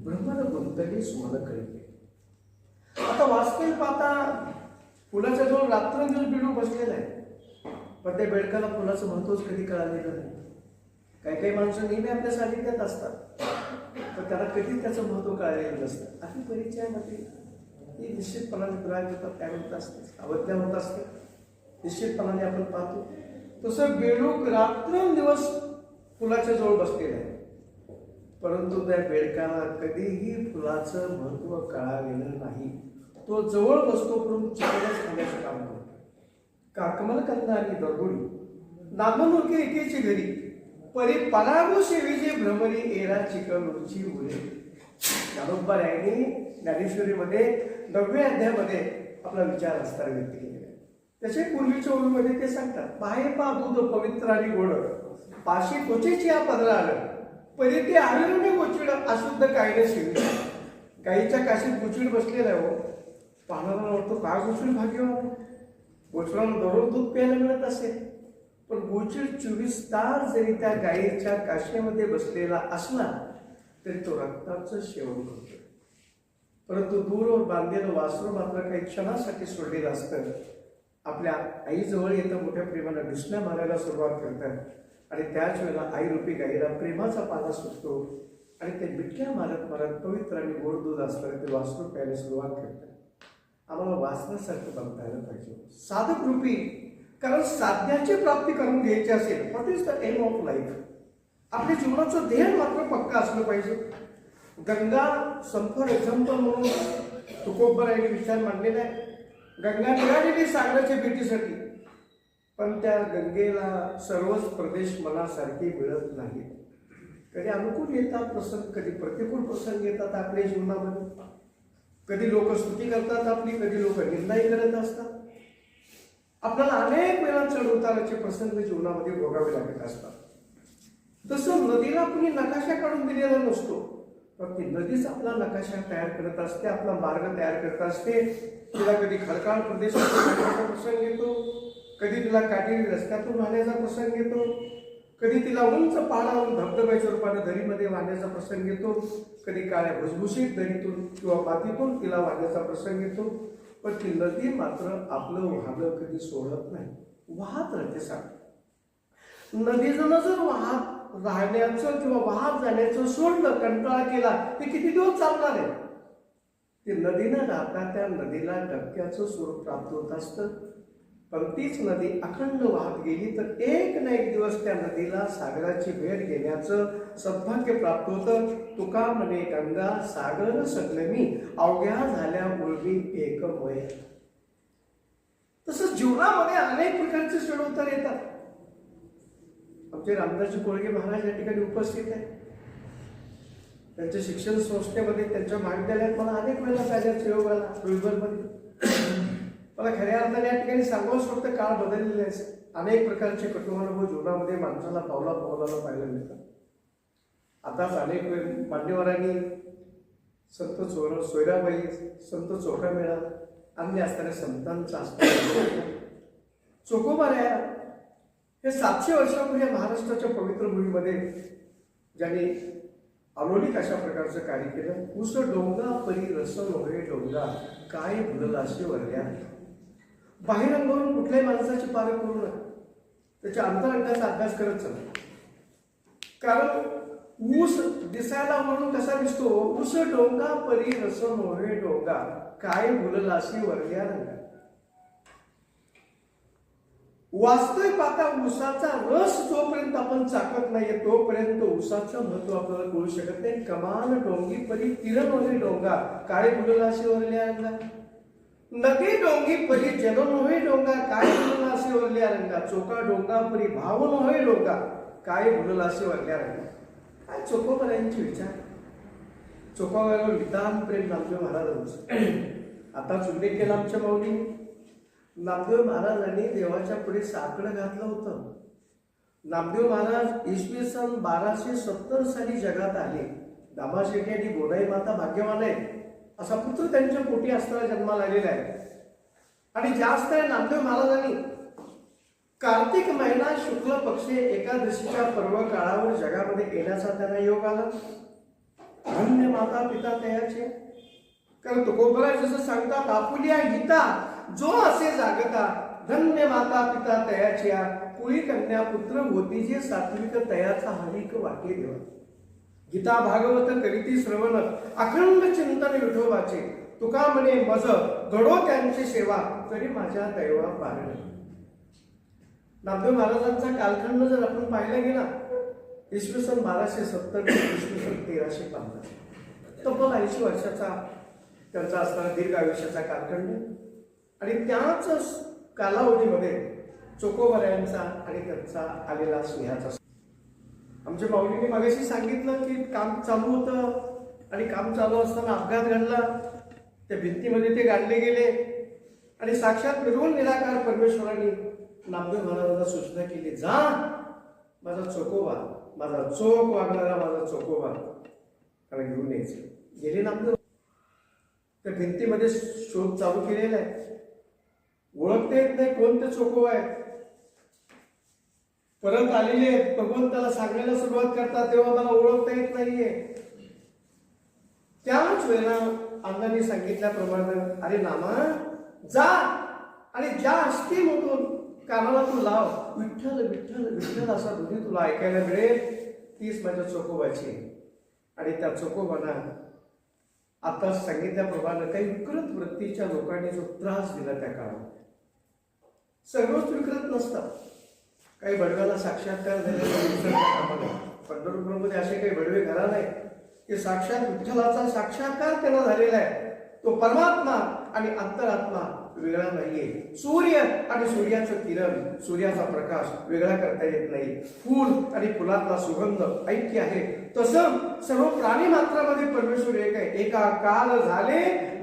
भ्रमर गुंतले सुमन कळले. आता वास्तविक पाहता फुलाच्या जवळ रात्रंदिवस बिडू बसलेला आहे, पण त्या बेडकाला फुलाचं महत्वच कधी कळालेलं नाही. काही काही माणसं नेहमी आपल्या सानिध्यात असतात, पण त्याला कधीच त्याचं महत्व कळालेलं नसतं. अति परिचयामध्ये ती निश्चितपणाने ग्राह्य होतात, काय म्हणत असते, अवज्ञा होत असते. निश्चितपणाने आपण पाहतो तसं बेडूक रात्रंदिवस फुलाच्या जवळ बसलेलं आहे, परंतु त्या बेडकाला कधीही फुलाचं महत्व कळालेलं नाही. तो जवळ बसतो परंतु चिकनच खाण्याचं काम करतो. काकमलकंद आणि दरगोडी नागमनुके एकेची घरी परी परागो सेवेचे भ्रमरी एरा चिकनची मुले. ज्ञानोबा रायांनी ज्ञानेश्वरीमध्ये 9व्या अध्यायामध्ये आपला विचार असताना व्यक्त केलेला आहे. त्याच्या पूर्वीच्या ओळीमध्ये ते सांगतात, पाहे पा दूध पवित्र आणि गोड पाशी त्वचेची या पदरा आलं परी ते आविर्णे गोचिड अशुद्ध कायदे शिवी. गाईच्या काशीत गोचिड बसलेला आहे हो. पाहणारा वाटतो काय गोचिड भाग्यवान, गोचिडाला दररोज दूध प्यायला मिळत असेल, पण गोचिड 24 तास जरी त्या गायीच्या काशीमध्ये बसलेला असला तरी तो रक्ताचं सेवन करतो. परंतु दूरवर बांधलेलं वासरू मात्र काही क्षणासाठी सोडलेलं असतं. आपल्या आईजवळ येतं, मोठ्या प्रेमानं ढुसण्या मारायला सुरुवात करतात आणि त्याच वेळेला आई रूपी गाईला प्रेमाचा पाला सुटतो आणि ते बिटक्या मारत मारत पवित्र आणि गोड दूध असताना ते वासरू प्यायला सुरुवात करतात. आम्हाला वाचण्यासारखं बघतायला पाहिजे साधक रूपी. कारण साध्याची प्राप्ती करून घ्यायची असेल, what is the aim of life. आपल्या जीवनाचं ध्येय मात्र पक्का असलं पाहिजे. गंगा सम फॉर एक्झाम्पल म्हणून तुकोबरायांनी विचार मांडलेला आहे. गंगा निघालेली सागराच्या भेटीसाठी, पण त्या गंगेला सर्वच प्रदेश मनासारखे मिळत नाही. कधी अनुकूल येतात प्रसंग, कधी प्रतिकूल प्रसंग येतात आपल्या जीवनामध्ये. कधी लोक स्तुती करतात आपली, कधी लोक निंदाही करत असतात. आपल्याला अनेक वेळा चढ उताराचे प्रसंग जीवनामध्ये भोगावे लागत असतात. तसं नदीला कुणी नकाशा काढून दिलेला नसतो, पण ती नदीच आपला नकाशा तयार करत असते, आपला मार्ग तयार करत असते. तिला कधी खडकाळ प्रदेशातून प्रसंग येतो, कधी तिला काटेरी रस्त्यातून वाहण्याचा प्रसंग येतो, कधी तिला उंच पहाडावरून धबधब्याच्या रूपाने दरीमध्ये वाहण्याचा प्रसंग येतो, कधी काळ्या भुसभुशीत दरीतून किंवा मातीतून तिला वाहण्याचा प्रसंग येतो. पण ती नदी मात्र आपलं वाहनं कधी सोडत नाही, वाहत राहते. सांग नदीजनं जर वाहत राहण्याचं किंवा वाहत जाण्याचं सोडलं, कंटाळा केला, ते किती दिवस चालणार आहे. ते नदीनं राहता त्या नदीला डबक्याचं स्वरूप प्राप्त होत असतं. पण तीच नदी अखंड वाहत गेली तर एक ना एक दिवस त्या नदीला सागराची भेट घेण्याचं सौभाग्य प्राप्त होतं. तुका म्हणे गंगा सागर सकलमी अवघ्या झाल्या उर्वी एकमय. तसंच जीवनामध्ये अनेक प्रकारचे चढउतार येतात. आमचे रामदासजी कोळगे महाराज या ठिकाणी उपस्थित आहेत. त्यांच्या शिक्षण संस्थेमध्ये, त्यांच्या महाविद्यालयात मला अनेक वेळेला जाण्याचा योग आला. रुईबरमध्ये मला खऱ्या अर्थाने या ठिकाणी सांगावंच वाटतं, काळ बदललेले आहे. अनेक प्रकारचे कटुअनुभव जीवनामध्ये माणसाला पावला पाहायला मिळतात. आताच अनेक मान्यवरांनी संत सोयराबाई, संत चोखामेळा, अन्य असणाऱ्या संतांचा असताना चोखोबाऱ्या हे 700 वर्षापूर्वी महाराष्ट्राच्या पवित्र भूमीमध्ये ज्यांनी अलोलिक अशा प्रकारचं कार्य केलं. उस डोंगा परी रस नव्हे डोंगा काय भुललाशी वरल्या. बाहेरंगावरून कुठल्याही माणसाची पारख करू नका, त्याच्या अंतरंगाचा अभ्यास करत चला. कारण ऊस दिसायला म्हणून कसा दिसतो, ऊस डोंगा परी रस मोहे डोंगा, काय भुललासी वरल्या रंगा. वास्तविक पाहता ऊसाचा रस जोपर्यंत आपण चाकत नाहीये तोपर्यंत ऊसाचं महत्व आपल्याला कळू शकत नाही. कमान डोंगी परी तीर मोहे डोंगा, काय भुललासी वरल्या रंगा. नदी डोंगी परी जन नोहे डोंगा, काय भुललासी वरल्या रंगा. चोका डोंगा परी भाव नोहे डोंगा, काय भुललासी वरल्या रंगा. काय चोकोबारायांचे विचार. चोकोबारावर विधान प्रेम नामदेव महाराजांचं आताच उल्लेख केला आमच्या माऊलीने. नामदेव महाराजांनी देवाच्या पुढे साकडं घातलं होतं. नामदेव महाराज इसवी सन 1270 साली जगात आले. दामाशेठी आणि गोदाई माता भाग्यवान आहे, असा पुत्र त्यांच्या पोटी असताना जन्माला आलेला आहे. आणि जास्त आहे नामदेव महाराजांनी कार्तिक महिना शुक्ल पक्ष एकादशीच्या पर्व काळावर जगामध्ये येण्याचा त्यांना योग आला. धन्य माता पिता तयाचे. कारण तुकोबराय जसं सांगतात, आपुलिया गीता जो असे जागता, धन्य माता पिता तयाच्या, कुळी कन्या पुत्र होती जे सात्विक तयाचा हरिक वाटे देवा. गीता भागवत करीती श्रवण, अखंड चिंतन विठोबाचे, तुका म्हणे मज घडो त्यांची सेवा, तरी माझ्या दैवा पारण. नामदेव महाराजांचा कालखंड जर आपण पाहायला गेला, इसवी सन 1270 ते इसवी सन 1350, तब्बल 80 वर्षाचा त्यांचा असणारा दीर्घ आयुष्याचा कालखंड. आणि त्याच कालावधीमध्ये चोकोबारायांचा आणि त्यांचा आलेला स्नेहाचा. आमच्या माऊलीने मागाशी सांगितलं की काम चालू होतं आणि काम चालू असताना अपघात घडला. त्या भिंतीमध्ये ते गाडले गेले आणि साक्षात निर्गुण निराकार परमेश्वरांनी नामदेव महाराजांना सूचना केली, जा माझा चोकोबा, माझा चोख वागणारा माझा चोकोबा आणि घेऊन यायचे. गेले नामदेव. त्या भिंतीमध्ये शोध चालू केलेला आहे. ओळखता येत नाही कोणते चोकोबा आहेत. परत आलेले आहेत, भगवंताला सांगायला सुरुवात करतात तेव्हा मला ओळखता येत नाहीये. त्याच वेळेला अण्णांनी सांगितल्याप्रमाणे, अरे नामा जा आणि ज्या अस्थीमधून कानाला तू लाव, विठ्ठल विठ्ठल विठ्ठल असा ध्वनी तुला ऐकायला मिळेल, तीच माझ्या चोकोबाची. आणि त्या चोकोबांना आता सांगितल्याप्रमाणे काही विकृत वृत्तीच्या लोकांनी जो त्रास दिला त्या काळात, सर्वच विकृत नसतात. काही बडव्याला साक्षात्कार झालेला पंढरपूरमध्ये असे काही बडवे घरा नाही की साक्षात विठ्ठलाचा साक्षात्कार त्यांना झालेला आहे. तो परमात्मा आणि अंतरात्मा वेगळा नाहीये. सूर्य आणि सूर्याचं किरण, सूर्याचा प्रकाश वेगळा करता येत नाही. फूल आणि फुलातला सुगंध ऐक्य आहे. तसं सर्व प्राणी मात्रामध्ये परमेश्वर एक आहे. एका काल झाले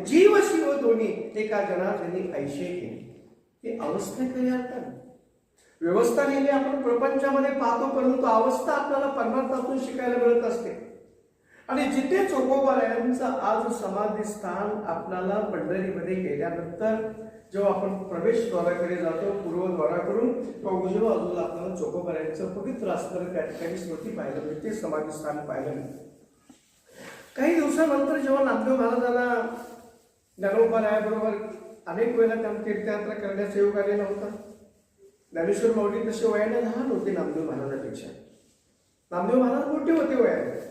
जीव शिव दोन्ही, एका जनार्दनी ऐशे केली. ही अवस्था खरी अर्थाने व्यवस्था नेहमी आपण प्रपंचामध्ये पाहतो, परंतु अवस्था आपल्याला परमार्थातून शिकायला मिळत असते. आणि जिथे चोकोबारायांचं आज समाधी स्थान आपल्याला पंढरीमध्ये गेल्यानंतर जेव्हा आपण प्रवेशद्वाराकडे जातो, पूर्वद्वाराकडून उजव्या बाजूला आपल्याला चोकोबारायांचं पवित्र असणारं त्या ठिकाणी स्मृती पाहायला मिळते, समाधी स्थान पाहायला मिळते. काही दिवसानंतर जेव्हा नामदेव महाराजांना ज्ञानोबारायाबरोबर अनेक वेळेला त्यांना तीर्थयात्रा करण्याचा योग आलेला होता. ज्ञानेश्वर माऊली तसे वयाने लहान होते नामदेव महाराजांपेक्षा. नामदेव महाराज मोठे होते वयाने,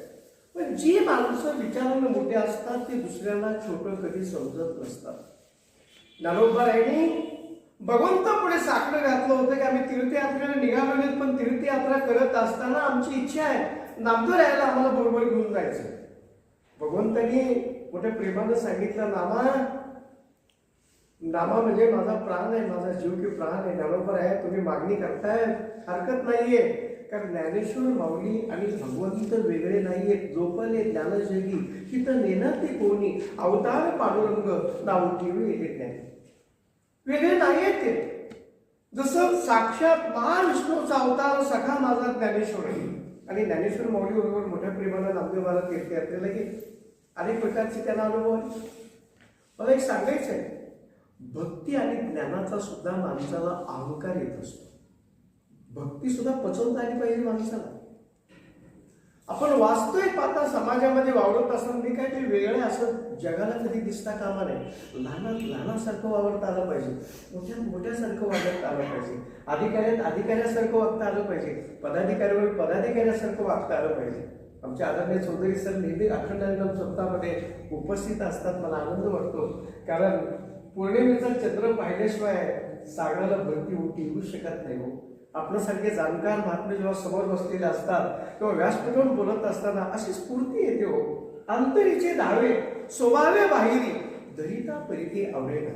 पण जी माणसं विचाराने मोठे असतात ते दुसऱ्याला छोटं कधी समजत नसतात. ज्ञानोबारायांनी भगवंता पुढे साकडं घातलं होतं की आम्ही तीर्थयात्रेला निघालेले, पण तीर्थयात्रा करत असताना आमची इच्छा आहे नामदेव रायाला आम्हाला बरोबर घेऊन जायचं. भगवंतांनी मोठ्या प्रेमानं सांगितलं, नामा म्हणजे माझा प्राण आहे, माझा जीव की प्राण आहे. ज्ञानोबा आहे, तुम्ही मागणी करताय हरकत नाहीये. कारण ज्ञानेश्वर माऊली आणि भगवंत वेगळे नाहीयेत. जोपले ज्ञानजगी हिथं नेणं ते कोणी, अवतार पांडुरंग नाव ठेवी येते ज्ञान. वेगळे नाहीयेत ते. जसं साक्षात महाविष्णूचा अवतार सखा माझा ज्ञानेश्वर आहे. आणि ज्ञानेश्वर माऊली बरोबर मोठ्या प्रेमानं नामदेव महाराज तीर्थयात्रेला गेले. अनेक प्रकारचे त्यांना अनुभव आहे. मला एक सांगायचं आहे, भक्ती आणि ज्ञानाचा सुद्धा माणसाला अहंकार येत असतो. भक्ती सुद्धा पचवता आली पाहिजे माणसाला. आपण वास्तविक पाहता समाजामध्ये वावरत असताना मी काय ते वेगळं असं जगाला कधी दिसता कामा नाही. लहानासारखं वावरता आलं पाहिजे, मोठ्यासारखं वागत आलं पाहिजे, अधिकाऱ्यासारखं वागता आलं पाहिजे, पदाधिकाऱ्यावर पदाधिकाऱ्यासारखं वागता आलं पाहिजे. आमचे आदरणीय चौधरी सर नेहमी अखंड हरिनाम सप्ताहामध्ये उपस्थित असतात. मला आनंद वाटतो, कारण पौर्णिमेचा चंद्र पाहिल्याशिवाय सागराला भरती येऊ शकत नाही. हो, आपल्यासारखे जाणकार महात्मे जेव्हा समोर बसलेले असतात तेव्हा व्यासपीठावर बोलत असताना अशी स्फूर्ती येते. हो, अंतरीचे धावे स्वभावे बाहेरी दरिता परिते आवडेना.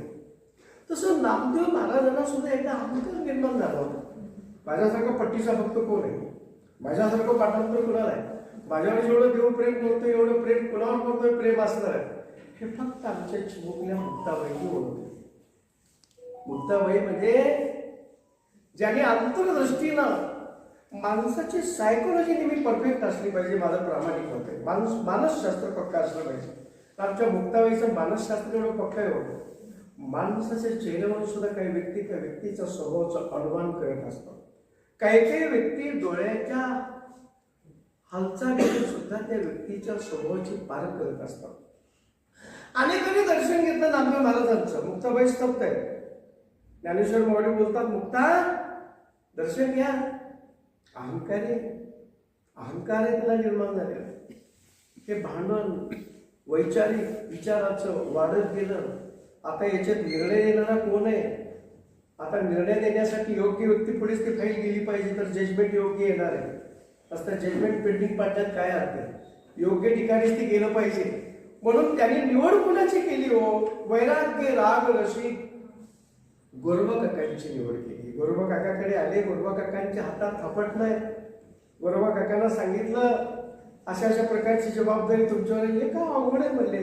तसं नामदेव महाराजांना सुद्धा एकदा अहंकार निर्माण झाला होता. माझ्यासारखा पट्टीचा भक्त कोण आहे, माझ्यासारखं पाठांतर कुणाला आहे, माझ्यावर जेवढं देव प्रेम करतो एवढं प्रेम कुणावर करतोय प्रेम असणार आहे, हे फक्त आमच्या चिमुकल्या मुक्ताबाईंनी ओळखले. मुक्ताबाई म्हणजे ज्याने अंतर्दृष्टीनं माणसाची सायकोलॉजी नेहमी परफेक्ट असली पाहिजे. माझं प्रामाणिक मत आहे. मानसशास्त्र पक्का असलं पाहिजे. आमच्या मुक्ताबाईचं मानसशास्त्र एवढं पक्का होतं. माणसाच्या चेहऱ्यावर सुद्धा काही व्यक्ती त्या व्यक्तीचा स्वभावाचा अनुमान करत असतात. काही व्यक्ती डोळ्याच्या हालचालीतून सुद्धा त्या व्यक्तीच्या स्वभावाची पारख करत असतात. अनेकांनी दर्शन घेतलं नामदेव महाराजांचं. मुक्ताबाई स्तब्ध आहे. ज्ञानेश्वर माऊली बोलतात, मुक्ता दर्शन घ्या. अहंकार आहे त्याला निर्माण झालेलं. हे भांडण वैचारिक विचाराचं वाढत गेलं. आता याच्यात निर्णय देणारा कोण आहे? आता निर्णय देण्यासाठी योग्य व्यक्ती पुढेच ती फाईल गेली पाहिजे तर जजमेंट योग्य येणार आहे. असता जजमेंट पेंडिंग पाडण्यात काय अर्थ आहे? योग्य ठिकाणीच ती गेलं पाहिजे. म्हणून त्यांनी निवड कुणाची केली? हो, वैराग्य राग रसिक गोरबा काकांची निवड केली. गोरबा काकाकडे आले. गोरबा काकांच्या हातात थापट नाही. गोरबा काकांना सांगितलं, अशा प्रकारची जबाबदारी तुमच्यावर हे का अवघड आहे म्हणले.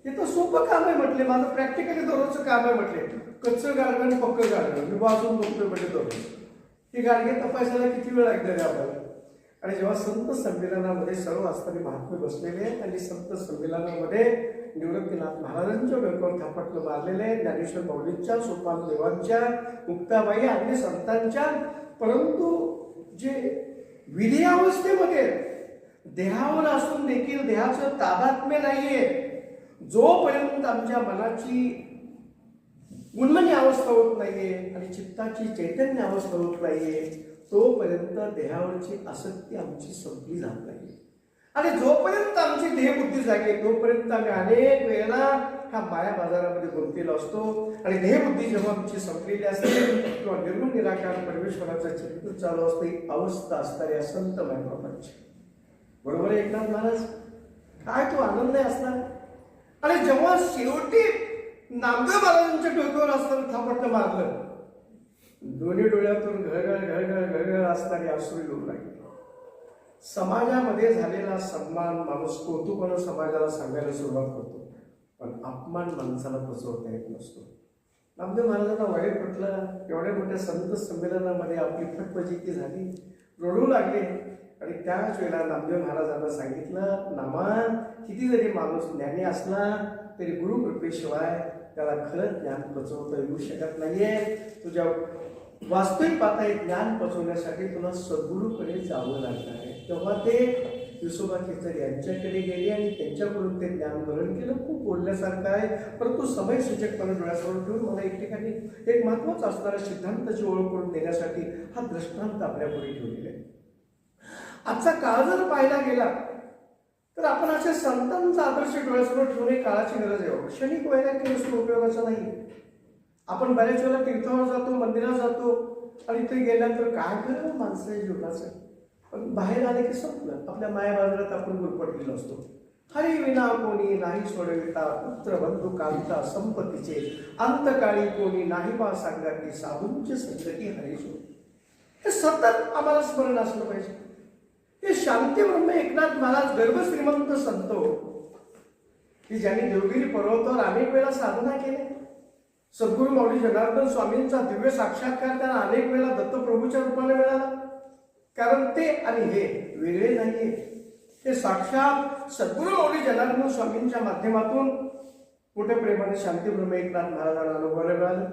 हे तर सोपं काम आहे म्हटले. माझं प्रॅक्टिकली दररोजचं काम आहे म्हटले. कच्चं गाडगं आणि पक्कं गाडगं मी वाचून बघतोय म्हटले दररोज. ही गाडगे तपासायला किती वेळ लागणार आहे आपल्याला. आणि जेव्हा संत संमेलनामध्ये सर्व असणारे महात्मे बसलेले आहेत आणि संत संमेलनामध्ये निवृत्तीनाथ महाराजांच्या डोक्यावर थापटलं मारलेले आहे. ज्ञानेश्वर माऊलींच्या, सोपान देवांच्या, मुक्ताबाई आणि संतांच्या. परंतु जे विधियावस्थेमध्ये देहावर असून देखील देहाचं तादात्म्य नाहीये, जोपर्यंत आमच्या मनाची उन्मनी अवस्था होत नाहीये आणि चित्ताची चैतन्य अवस्था होत नाहीये, तोपर्यंत देहावरची आसक्ती आमची संपली जात नाही. आणि जोपर्यंत आमची देहबुद्धी जागे तोपर्यंत आम्ही अनेक वेळेला ह्या माया बाजारामध्ये गुंतलेलो असतो. आणि देहबुद्धी जेव्हा आमची संपलेली असते किंवा निर्गुण निराकार परमेश्वराचं चिंतन चालू असतं, ही अवस्था असणाऱ्या संत मायबापांची. बरोबर आहे एकनाथ महाराज? काय तो आनंद आहे असणार. आणि जेव्हा शेवटी नामदेव महाराजांच्या डोक्यावर असताना थापटलं मारलं, दोन्ही डोळ्यातून घळघळ असणारी अश्रू येऊ लागली. समाजामध्ये झालेला सन्मान माणूस कौतुकानं समाजाला सांगायला सुरुवात करतो, पण अपमान माणसाला पचवता येत नसतो. नामदेव महाराजांना वाईट म्हटलं. एवढ्या मोठ्या संत संमेलनामध्ये आपली फटफजिती झाली, रडू लागले. आणि त्याच वेळेला नामदेव महाराजांना सांगितलं, नामा किती जरी माणूस ज्ञानी असला तरी गुरुकृपेशिवाय त्याला खरं ज्ञान पचवता येऊ शकत नाहीये. तुझ्या वास्तविक पाहता हे ज्ञान पचवण्यासाठी तुला सद्गुरूकडे जावं लागणार आहे. तेव्हा ते विसोबा खेचर यांच्याकडे गेले आणि त्यांच्याकडून ते ज्ञान ग्रहण केलं. खूप बोलण्यासारखं आहे, परंतु समय सूचकपणे डोळ्यासमोर ठेवून मला एक ठिकाणी एक महत्वाचा असणारा सिद्धांताची ओळख करून देण्यासाठी हा दृष्टांत आपल्यापुढे ठेवलेला आहे. आजचा काळ जर पाहायला गेला तर आपण अशा संतांचा आदर्श डोळ्यासमोर ठेवणे काळाची गरज आहे. क्षणिक वैराग्य नसून उपयोगाचं नाही. आपण बऱ्याच वेळेला तीर्थावर जातो, मंदिरात जातो आणि ते गेल्यानंतर काय करा माणसं जीवनाचं, पण बाहेर आले की संपलं. आपल्या माया बाजारात आपण गुरपटलेलो असतो. हरी विना कोणी नाही सोडविता, पुत्र बंधू कांता संपत्तीचे, अंतकाळी कोणी नाही बा सांगाती, साधूंचे संगती हरी सोड. हे सतत आम्हाला स्मरण असलं पाहिजे. हे शांती ब्रह्म एकनाथ महाराज गर्भ श्रीमंत संत की ज्यांनी देवगिरी पर्वतावर अनेक वेळा साधना केली. सद्गुरू माऊली जनार्दन स्वामींचा दिव्य साक्षात्कार त्यांना अनेक वेळा दत्तप्रभूच्या रूपाने मिळाला. कारण ते आणि हे वेगळे नाहीये. ते साक्षात सद्गुरू माऊली जनार्दन स्वामींच्या माध्यमातून मोठ्या प्रेमाने शांती ब्रह्म एकनाथ महाराजांना अनुभवायला मिळालं.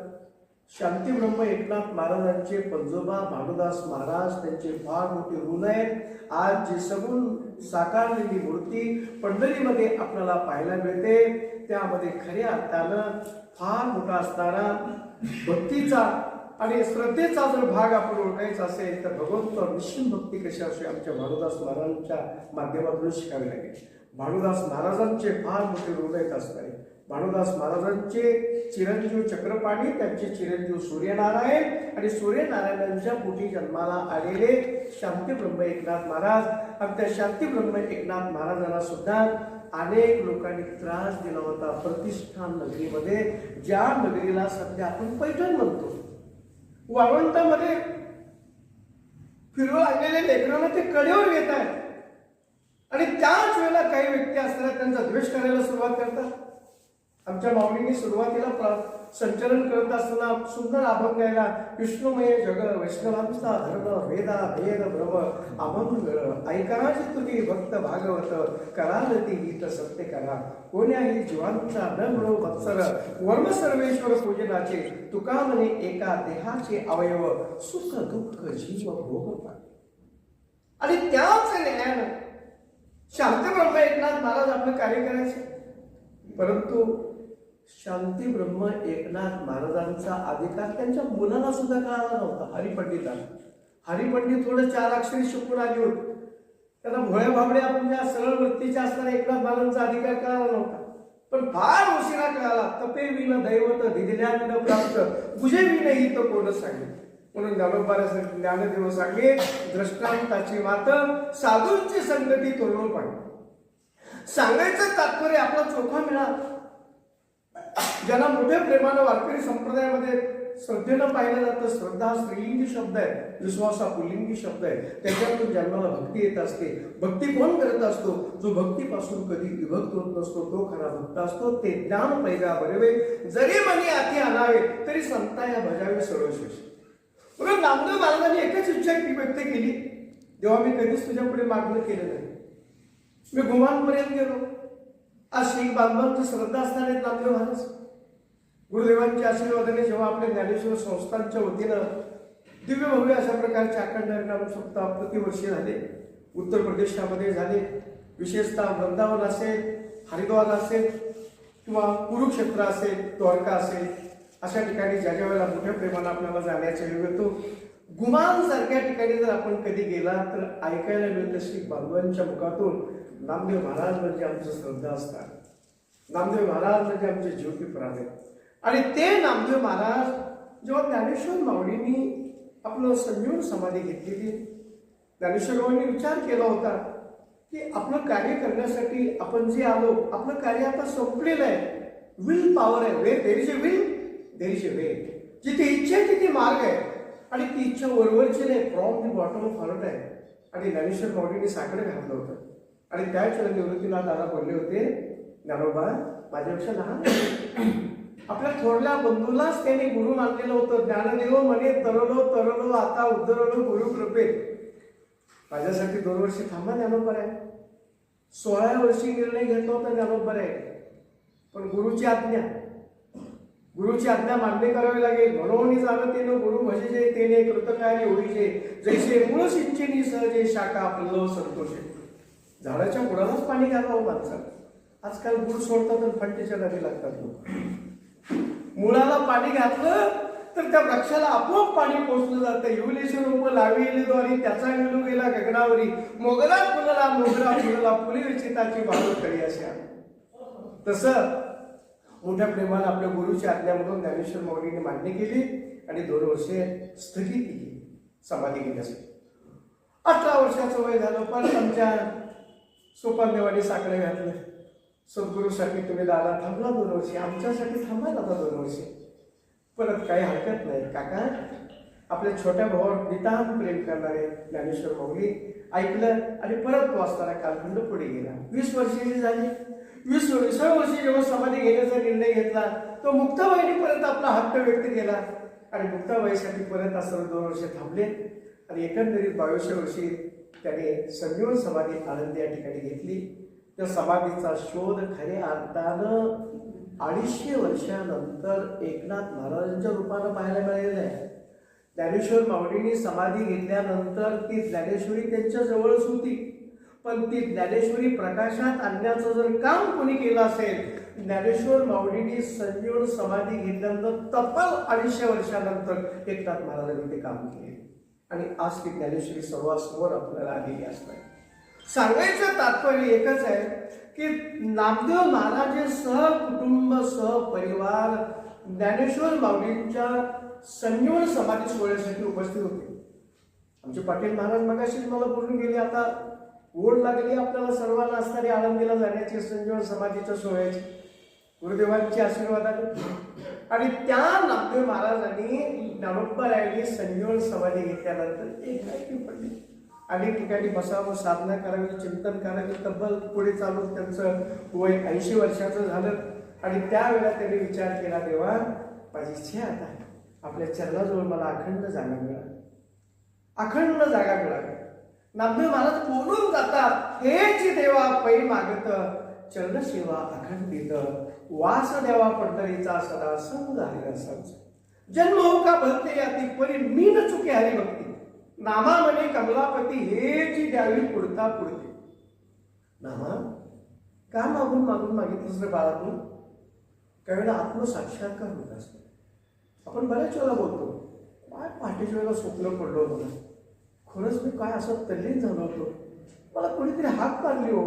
शांतीब्रह्म एकनाथ महाराजांचे पंजोबा भानुदास महाराज त्यांचे फार मोठे ऋण आहेत. आज जी सगुण साकारलेली मूर्ती पंढरीमध्ये आपल्याला पाहायला मिळते, त्यामध्ये खऱ्या अर्थानं फार मोठा असणारा भक्तीचा आणि श्रद्धेचा जर भाग आपण ओळखायचा असेल तर भगवंत निश्चित भक्ती कशी असते आमच्या भानुदास महाराजांच्या माध्यमातून शिकावी लागेल. भानुदास महाराजांचे फार मोठे ऋण आहेत असणारे. भानुदास महाराजांचे चिरंजीव चक्रपाणी, त्यांचे चिरंजीव सूर्यनारायण आणि सूर्यनारायणांच्या पोटी जन्माला आलेले शांतीब्रह्म एकनाथ महाराज. आणि त्या शांतीब्रह्म एकनाथ महाराजांना सुद्धा अनेक लोकांनी त्रास दिला होता. प्रतिष्ठान नगरीमध्ये, ज्या नगरीला सध्या आपण पैठण म्हणतो, वाळवंटामध्ये फिरवू लागलेले लेकरांना ते कडेवर घेत आहेत आणि त्याच वेळेला काही व्यक्ती असतात त्यांचा द्वेष करायला सुरुवात करतात. आमच्या माऊलींनी सुरुवातीला संचलन करत असताना सुंदर अभंग गायला, विष्णुमय जग वैष्णवांचा धर्म वेदा भेद भ्रम अभंग ऐकाराची तुम्ही भक्त भागवत करालती गीत सत्य करा कोण्याही जीवांचा न मिळो वत्सर वर्म सर्वेश्वर पूजनाचे तुका म्हणे एका देहाचे अवयव सुख दुःख जीव भोग. आणि त्याच न्यायानं शांतीब्रह्म एकनाथ महाराज आपलं कार्य करायचे. परंतु शांतीब्रह्म एकनाथ महाराजांचा अधिकार त्यांच्या मुलाला सुद्धा कळाला नव्हता. हरिपंडित थोडं 4 अक्षरी शिकून आली होती. त्यांना भोळ्या भाबड्या आपण ज्या सरळ वृत्तीच्या असणाऱ्या एकनाथ महाराजांचा अधिकार कळाला नव्हता. पण फार उशिरा कळाला. तपे विन दैवत दिदिल्या विन प्राप्त बुजे विन ही तर कोण सांगे. म्हणून ज्ञानदेव सांगे, दृष्टांताची मात साधूंची संगती तोरण पाहिजे. सांगायचं तात्पर्य आपला चोखा मिळाला. ज्यांना मोठ्या प्रेमानं वारकरी संप्रदायामध्ये श्रद्धेनं पाहिलं जातं. श्रद्धा स्त्रीलिंगी शब्द आहे, विश्वास हा पुल्लिंगी शब्द आहे. त्याच्यातून जन्माला भक्ती येत असते. भक्ती कोण करत असतो? जो भक्तीपासून कधी विभक्त होत नसतो तो खरा भक्त असतो. ते ज्ञान पैगा बरवे जरी मनी आती आणावे तरी संता या भजावे सर्वश्रेष्ठ. बरोबर, नामदेव महाराजांनी एकच इच्छा व्यक्त केली, तेव्हा मी कधीच तुझ्या पुढे मागणं केलं नाही. मी गुमानपर्यंत गेलो. आज शीख बांधवांची श्रद्धा असणारे नामदेव महाराज गुरुदेवांच्या आशीर्वादाने जेव्हा आपल्या ज्ञानेश्वर संस्थांच्या वतीनं दिव्य भव्य अशा प्रकारचे अखंड हरिनाम सप्ताह प्रतिवर्षी झाले. उत्तर प्रदेशामध्ये झाले. विशेषतः वृंदावन असेल, हरिद्वार असेल किंवा कुरुक्षेत्र असेल, द्वारका असेल, अशा ठिकाणी ज्या ज्या वेळेला मोठ्या प्रेमानं आपल्याला जाण्याचा योग येतो. गुमान सारख्या ठिकाणी जर आपण कधी गेला तर ऐकायला मिळतं शीख बांधवांच्या मुखातून, नामदेव महाराज म्हणजे आमचं श्रद्धा असतात, नामदेव महाराज म्हणजे आमचे ज्योती प्राण. आणि ते नामदेव महाराज जेव्हा ज्ञानेश्वर माऊलींनी आपलं संजीवन समाधी घेतलेली, ज्ञानेश्वरांनी विचार केला होता की आपलं कार्य करण्यासाठी आपण जे आलो, आपलं कार्य आता संपलेलं आहे. विल पॉवर आहे. Where there is a will, there is a way. जिथे इच्छा आहे तिथे मार्ग आहे. आणि ती इच्छा वरवरची नाही, from the bottom of heart आहे. आणि ज्ञानेश्वर माऊलींनी साकडं घातलं होतं. आणि त्याच वेळेला निवृत्तीनाथ दादा बोलले होते, ज्ञानोबा माझ्यापेक्षा लहान आपल्या थोरल्या बंधूलाच त्यांनी गुरु मानलेलं होतं. ज्ञानदेव म्हणे तरलो आता उद्धरलो गुरु कृपे. माझ्यासाठी 2 वर्षी थांबा ज्ञानोबर आहे. 16व्या वर्षी निर्णय घेतला होता ज्ञानोबर आहे. पण गुरुची आज्ञा मान्य करावी लागेल. म्हणून जाणं तेनं गुरु भजिजे तेने कृतकार्य होईजे जैसे मूळ सिंचनी सहजे शाखा पल्लव संतोषे. झाडाच्या बुडालाच पाणी घालावं माणसाला. आजकाल गुड सोडतात आणि फंटीच्या नदी लागतात लोक. मुळाला पाणी घातलं तर त्या वृक्षाला आपोआप पाणी पोचलं जातं. युवलेशी रोप लाविली द्वारी त्याचा विलू गेला गगनावरी. मोगरा फुलला फुले विचिताची बाजू खरी अशा. तसं मोठ्या प्रेमानं आपल्या गुरुची आज्ञामधून ज्ञानेश्वर माऊलींनी मान्य केली आणि 2 वर्षे स्थगिती केली समाधी घेण्यासाठी. 18 वर्षाचं वय झालं. पण आमच्या सोपानदेवाने साकडे घातलं, सद्गुरूसाठी तुम्ही दादा थांबला 2 वर्षे, आमच्यासाठी थांबा दादा 2 वर्षे. परत काही हरकत नाही काका. आपल्या छोट्या भावावर नितांत प्रेम करणारे ज्ञानेश्वर माऊली ऐकलं आणि परत वाचताना कालखंड पुढे गेला. 20 वर्षाची झाली. 20व्या वर्षी जेव्हा समाधी घेण्याचा निर्णय घेतला तो मुक्ताबाईंनी परत आपला हक्क व्यक्त केला आणि मुक्ताबाईसाठी परत असं 2 वर्षे थांबले. आणि एकंदरीत 22व्या वर्षी त्याने संजीवन समाधी आनंद या ठिकाणी घेतली. त्या समाधीचा शोध खऱ्या अर्थानं 250 वर्षानंतर एकनाथ महाराजांच्या रूपानं पाहायला मिळालेलं आहे. ज्ञानेश्वर माऊलींनी समाधी घेतल्यानंतर ती ज्ञानेश्वरी त्यांच्या जवळच होती, पण ती ज्ञानेश्वरी प्रकाशात आणण्याचं जर काम कोणी केलं असेल, ज्ञानेश्वर माऊलींनी संजीवन समाधी घेतल्यानंतर तब्बल 250 वर्षानंतर एकनाथ महाराजांनी ते काम केले आणि आज ती ज्ञानेश्वरी सर्वांसमोर आपल्याला आलेली असते. सांगायचं तात्पर्य एकच आहे की नामदेव महाराज सहकुटुंब सहपरिवार ज्ञानेश्वर माऊलींच्या संजीवन समाधी सोहळ्यासाठी उपस्थित होते. आमचे पाटील महाराज मगाशीच मला बोलून गेले, आता ओढ लागली आपल्याला सर्वांना असणारी आळंदीला जाण्याची संजीवन समाधीच्या सोहळ्याची गुरुदेवांची आशीर्वादाने. आणि त्या नामदेव महाराजांनी ज्ञानोबारायांनी संजीवन समाधी घेतल्यानंतर एक माहिती पडली. अनेक ठिकाणी बसावं, साधना करावी, चिंतन करावी, तब्बल पुढे चालून त्यांचं वय 80 वर्षाचं झालं. आणि त्यावेळेला त्यांनी विचार केला, देवा माझी इच्छा आता आपल्या चरणाजवळ मला अखंड जागा मिळाली, अखंड जागा मिळाली. नामदेव महाराज बोलून जातात, हेच देवा पै मागत चरण सेवा अखंडित, वास द्यावा पंढरीचा सदा संग हरिरसांचा, जन्म हो का भलते याती परी मी न चुके हरिभक्ती, नामा म्हणे कमलापती हेची द्यावी पुढता पुढते. नामा का मागून मागून मागितलंस रे बाळा तू? काही वेळेला आत्मसाक्षात्कार होत असतो. आपण बऱ्याच वेळेला बोलतो, काय पहाटेच्या वेळेला स्वप्न पडलो होतं, खरंच मी काय असं तल्लीन झालो होतो, मला कोणीतरी हाक मारली हो.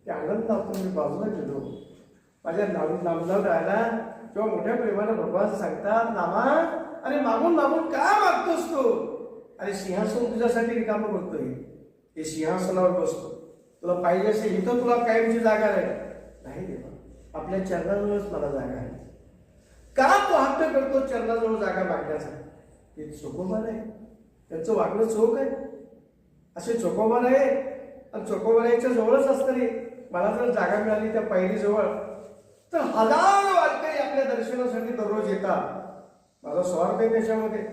त्या आनंदातून मी बाजूला गेलो. माझ्या नामदाव राहायला किंवा मोठ्या प्रेमानं भगवान सांगतात, नामा अरे मागून मागून का मागतोस तू? अरे सिंहासन तुझ्यासाठी रिकामं करतोय, हे सिंहासनावर बसतो, तुला पाहिजे असेल इथं तुला कायमची जागा नाही देवा, आपल्या चरणाजवळच मला जागा आहे. का तो हट्ट करतो चरणाजवळ जागा मागण्याचा? हे चोकोबार आहे, त्यांचं वागणं चोख आहे. असे चोकोबार आहे आणि चोकोबाराच्या जवळच असणारी मला जर जागा मिळाली त्या पायरीजवळ तर हजारो वारकरी आपल्या दर्शनासाठी दररोज येतात. माझा स्वार्थ आहे त्याच्यामध्ये.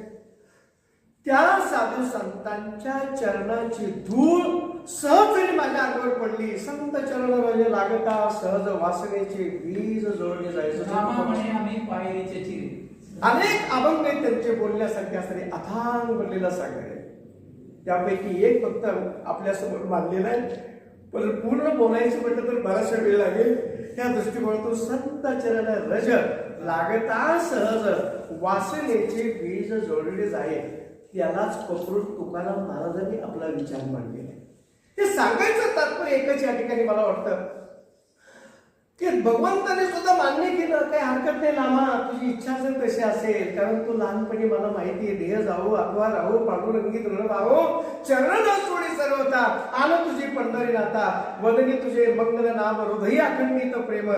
त्या साधू संतांच्या चरणाची धूळ सहज जरी माझ्या अंगावर पडली, संत चरण म्हणजे लागता सहज वासनेचे बीज जोडले जायचं. अनेक अभंग त्यांचे बोलण्यासारखे असणारे अथांग बनलेला सागर आहे. त्यापैकी एक फक्त आपल्यासमोर मानलेला आहे, पण पूर्ण बोलायचं म्हटलं तर बराचसा वेळ लागेल. त्या दृष्टिकोनातून संत चरण रज लागता सहज वासनेचे बीज जोडले जाईल, त्यालाच पकडून तुकाराम महाराजांनी आपला विचार मांडलेला आहे. ते सांगायचं तात्पर्य एकच या ठिकाणी मला वाटतं की भगवंताने सुद्धा मान्य केलं, काही हरकत नाही लामा, तुझी इच्छा जर तशी असेल, कारण तू लहानपणी मला माहिती आहे, देह जावो अथवा राहो पांडुरंगी ऋण भावो चरण सोडी सर्वता आन तुझी पंढरी नाता, वदनी तुझे मंगल नाम हृदय अखंडित प्रेम,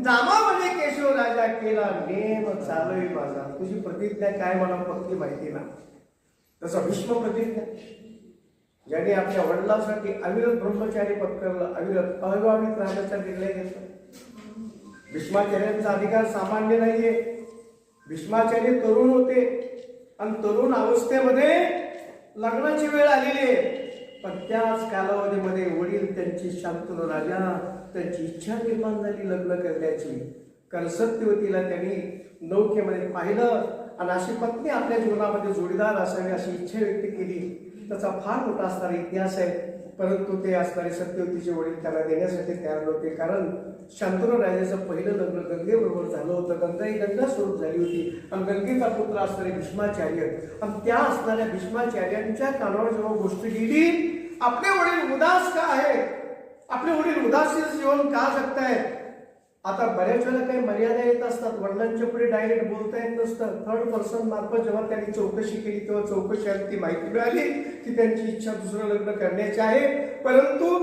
जामा म्हणे केशव राजा केला नेम चालवी माझा. तुझी प्रतिज्ञा काय मला पक्की माहिती ना. तसा भीष्म प्रतिज्ञा, ज्याने आपल्या वडिलांसाठी अविरत ब्रह्मचारी पत्करलं, अविरत अविवाहित राहण्याचा निर्णय घेतला. भीष्माचार्यांचा अधिकार सामान्य नाहीये. भीष्माचार्य तरुण होते आणि तरुण अवस्थेमध्ये लग्नाची वेळ आलेली आहे, पण त्याच कालावधीमध्ये वडील त्यांची शांतनु राजा त्यांची इच्छा निर्माण झाली लग्न करण्याची. कारण सत्यवतीला त्यांनी नौकेमध्ये पाहिलं आणि अशी पत्नी आपल्या जीवनामध्ये जोडीदार असावी अशी इच्छा व्यक्त केली. त्याचा फार मोठा असणारा इतिहास आहे, परंतु ते असणारे सत्यवतीचे वडील त्याला देण्यासाठी तयार नव्हते. कारण शांतनु राजाचं पहिलं लग्न गंगेबरोबर झालं होतं. गंगा ही गंगा स्वरूप झाली होती आणि गंगेचा पुत्र असणारे भीष्माचार्य, आणि त्या असणाऱ्या भीष्माचार्यांच्या कानावर जेव्हा गोष्ट गेली, आपले वडील उदास का आहे, आपले वडील उदासीन जीवन का जगतायत. आता बऱ्याच वेळेला काही मर्यादा येत असतात, वडिलांच्या पुढे डायरेक्ट बोलता येत नसतं. थर्ड पर्सन मार्फत जेव्हा त्यांनी चौकशी केली तेव्हा चौकशीत ती माहिती मिळाली की त्यांची इच्छा दुसरं लग्न करण्याची आहे, परंतु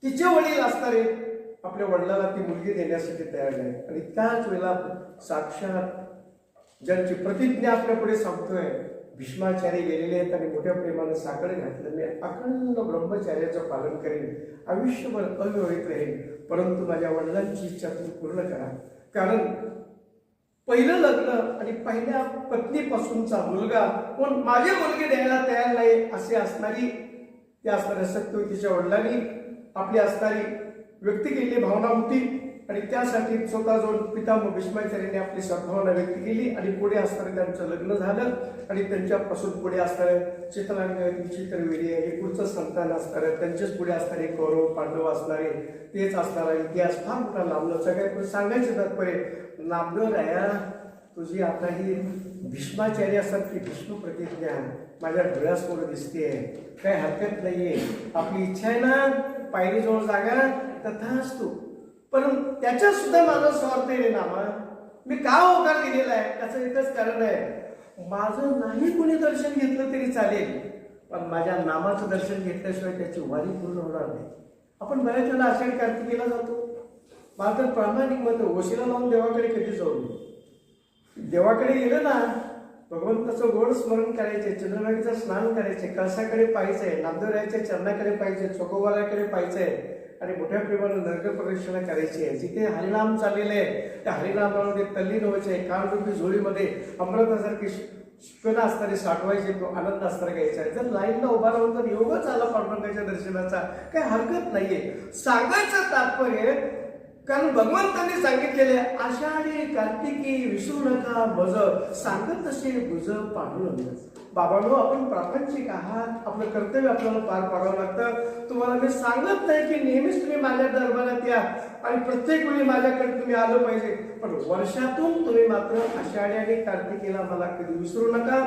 तिचे वडील असणारे आपल्या वडिलांना ती मुलगी देण्यासाठी तयार नाही. आणि त्याच वेळेला साक्षात ज्यांची प्रतिज्ञा आपल्या पुढे सांगतोय भीष्माचार्य गेलेले आहेत आणि मोठ्या प्रेमाने साखर घातलं, मी अखंड ब्रह्मचार्याचं पालन करेन, आयुष्यभर अविवाहित राहील, परंतु माझ्या वडिलांची इच्छा तुम्ही पूर्ण करा. कारण पहिलं लग्न आणि पहिल्या पत्नीपासूनचा मुलगा कोण माझी मुलगी द्यायला तयार नाही असे असणारी त्या असणाऱ्या सत्यवतीच्या वडिलांनी आपली असणारी व्यक्त केलेली भावना होती आणि त्यासाठी स्वतः जाऊन पितामह भीष्माचार्यांनी आपली सद्भावना व्यक्त केली आणि पुढे असताना त्यांचं लग्न झालं आणि त्यांच्यापासून पुढे असणारे चित्ररंग चित्रवेडी हे पुढचं संतान असणारे त्यांचेच पुढे असणारे कौरव पांडव असणारे तेच असणारा इतिहास फार मोठा लांबला. सगळ्यात पण सांगायचं तात्पर्य नामदेव राया तुझी आता ही भीष्माचार्यासारखी भीष्म प्रतिज्ञा माझ्या डोळ्यासमोर दिसते. काही हरकत नाहीये, आपली इच्छा आहे ना पायरीजवळ जागा तथा असतो, परंतु त्याच्यात सुद्धा माझा स्वार्थ आहे नामा. मी का होकार दिलेला आहे त्याचं एकच कारण आहे, माझं नाही कोणी दर्शन घेतलं तरी चालेल, पण माझ्या नामाचं दर्शन घेतल्याशिवाय त्याची वारी पूर्ण होणार नाही. आपण बऱ्याच वेळेला आषाढी कार्तिकेला जातो. मला तर प्रामाणिक मत वशिला लावून देवाकडे कधी जाऊ नये. देवाकडे गेलं ना भगवंताचं गोड स्मरण करायचे, चंद्रभागेचं स्नान करायचे, कळसाकडे पाहायचंय, नामदेवरायाच्या चरणाकडे पाहिजे, चोकोबाराकडे पाहायचंय आणि मोठ्या प्रेमानं नरक प्रदक्षिणा करायची आहे. जिथे हरिनाम चाललेले आहे त्या हरिनामामध्ये तल्लीन व्हायचे, कानरूपी झोळीमध्ये अमृतासारखी शिकवणं असणारे साठवायचे, तो आनंद असणारा घ्यायचा आहे. जर लाईनला उभा राहून तर योगच आला पांडुरंगाच्या दर्शनाचा, काही हरकत नाहीये. सांगायचं तात्पर्य कारण भगवंतांनी सांगितलेले आषाढी कार्तिकी विसरू नका मज, सांगत तसे गुज पांडुरंग. बाबांनो आपण प्रापंचिक आहात, आपलं कर्तव्य आपल्याला पार पाडावं लागतं. तुम्हाला मी सांगत नाही की नेहमीच तुम्ही माझ्या दरबारात या आणि प्रत्येक वेळी माझ्याकडे तुम्ही आलं पाहिजे, पण वर्षातून तुम्ही मात्र आषाढी आणि कार्तिकीला मला कधी विसरू नका.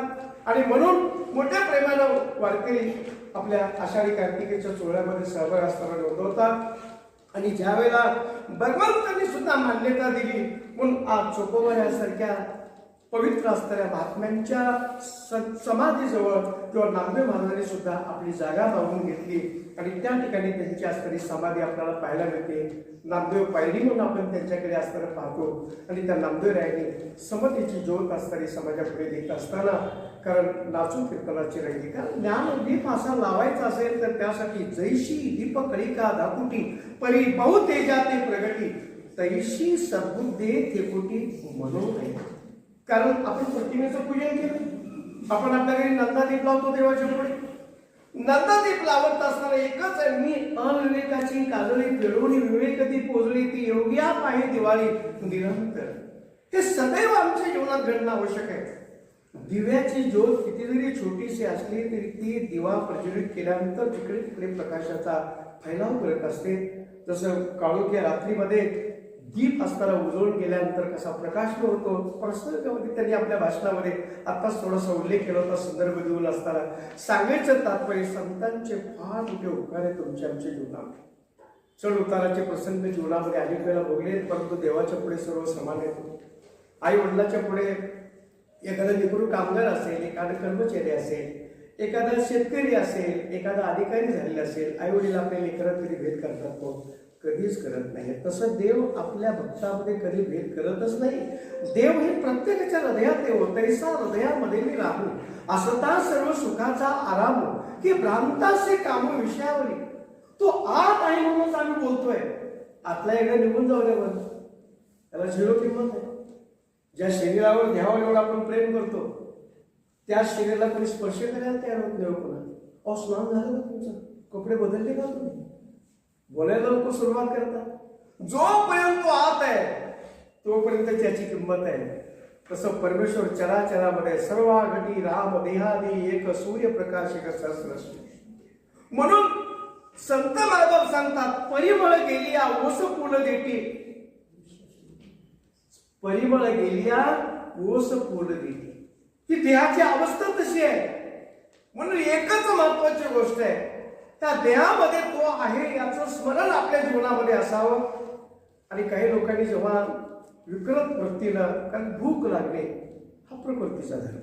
आणि म्हणून मोठ्या प्रेमानं वारकरी आपल्या आषाढी कार्तिकीच्या सोहळ्यामध्ये सहभाग असताना नोंदवतात. आणि ज्या वेळेला भगवंतांनी सुद्धा मान्यता दिली म्हणून आज चोकोबार यासारख्या पवित्र असणाऱ्या महात्म्यांच्या समाधीजवळ किंवा नामदेव महाराजांनी सुद्धा आपली जागा बांधून घेतली आणि त्या ठिकाणी त्यांची असणारी समाधी आपल्याला पाहायला मिळते. नामदेव पायरी म्हणून आपण त्यांच्याकडे असताना पाहतो आणि त्या नामदेव रायांनी समतेची ज्योत असणारी समाजापुढे देत असताना कारण नाचू कीर्तनाची रंगी कारण ज्ञानदीप असा लावायचा असेल तर त्यासाठी जैशी दीपकळिका दाकुटी परी बहुतेजा ते प्रगती तैशी सद्बुद्धे थेकुटी मनोदय. कारण आपण प्रतिमेचं पूजन केलं, आपण आपल्या घरी नंदादीप लावतो देवाच्या पुढे. नंदादीप लावत असणारा एकच आहे, मी अविवेकाची काजळी फिरवणी विवेकती पोजली ती योग्या पाहि दिवाळी निरंतर. हे सदैव आमच्या जीवनात घडणं आवश्यक आहे. दिव्याची ज्योत किती जरी छोटीशी असली तरी ती दिवा प्रज्वलित केल्यानंतर तिकडे तिकडे प्रकाशाचा फैलाव करत असते. जसं काळोख्या रात्रीमध्ये दीप असताना उजळून गेल्यानंतर कसा प्रकाश होतो. प्रसंगामध्ये त्यांनी आपल्या भाषणामध्ये आताच थोडासा उल्लेख केला होता संदर्भ देऊन असताना. सांगायचं तात्पर्य संतांचे फार मोठे उपकार आहेत तुमच्या आमच्या जीवनामध्ये. चढ उताराचे प्रसंग जीवनामध्ये अनेक वेळेला भोगले, परंतु देवाच्या पुढे सर्व समान आहेत. आई वडिलाच्या पुढे एखादा लेकरू कामगार असेल, एखादा कर्मचारी असेल, एखादा शेतकरी असेल, एखादा अधिकारी झालेला असेल, आई वडील आपल्या लेकरात कधी भेद करतात तो कधीच करत नाही. तसं देव आपल्या भक्तामध्ये कधी भेद करतच नाही. देव हे प्रत्येकाच्या हृदयात येतो. तैसा हृदयामध्ये मी राहू असता सर्व सुखाचा आराम की भ्रांताचे काम विषयावरी. तो आत आहे म्हणूनच आम्ही बोलतोय. आतला एकदा निघून जाऊ द्यावर त्याला झिरो किंमत आहे. ज्या शरीरावर घ्यावं एवढं आपण प्रेम करतो त्या शरीराला कोणी स्पर्श करायला तयार होत नाही. कोणा स्नान झालं का तुमचं, कपडे बदलले का तुम्ही, बोलायला लोक सुरुवात करतात. जोपर्यंत तो आत आहे तोपर्यंत त्याची किंमत आहे. तसं परमेश्वर चराचरामध्ये सर्व घटी राम देहादी एक सूर्यप्रकाश एक सहस्रश्री. म्हणून संत महाराज सांगतात परिमळ गेलिया ओस पूर्ण देती, परिमळ गेलिया ओस पूर्ण देती. ही देहाची अवस्था तशी आहे. म्हणून एकच महत्वाची गोष्ट आहे, त्या देहामध्ये तो आहे याचं स्मरण आपल्या जीवनामध्ये असावं. आणि काही लोकांनी जेव्हा विकृत वृत्तीनं कारण भूक लागणे हा प्रकृतीचा धर्म,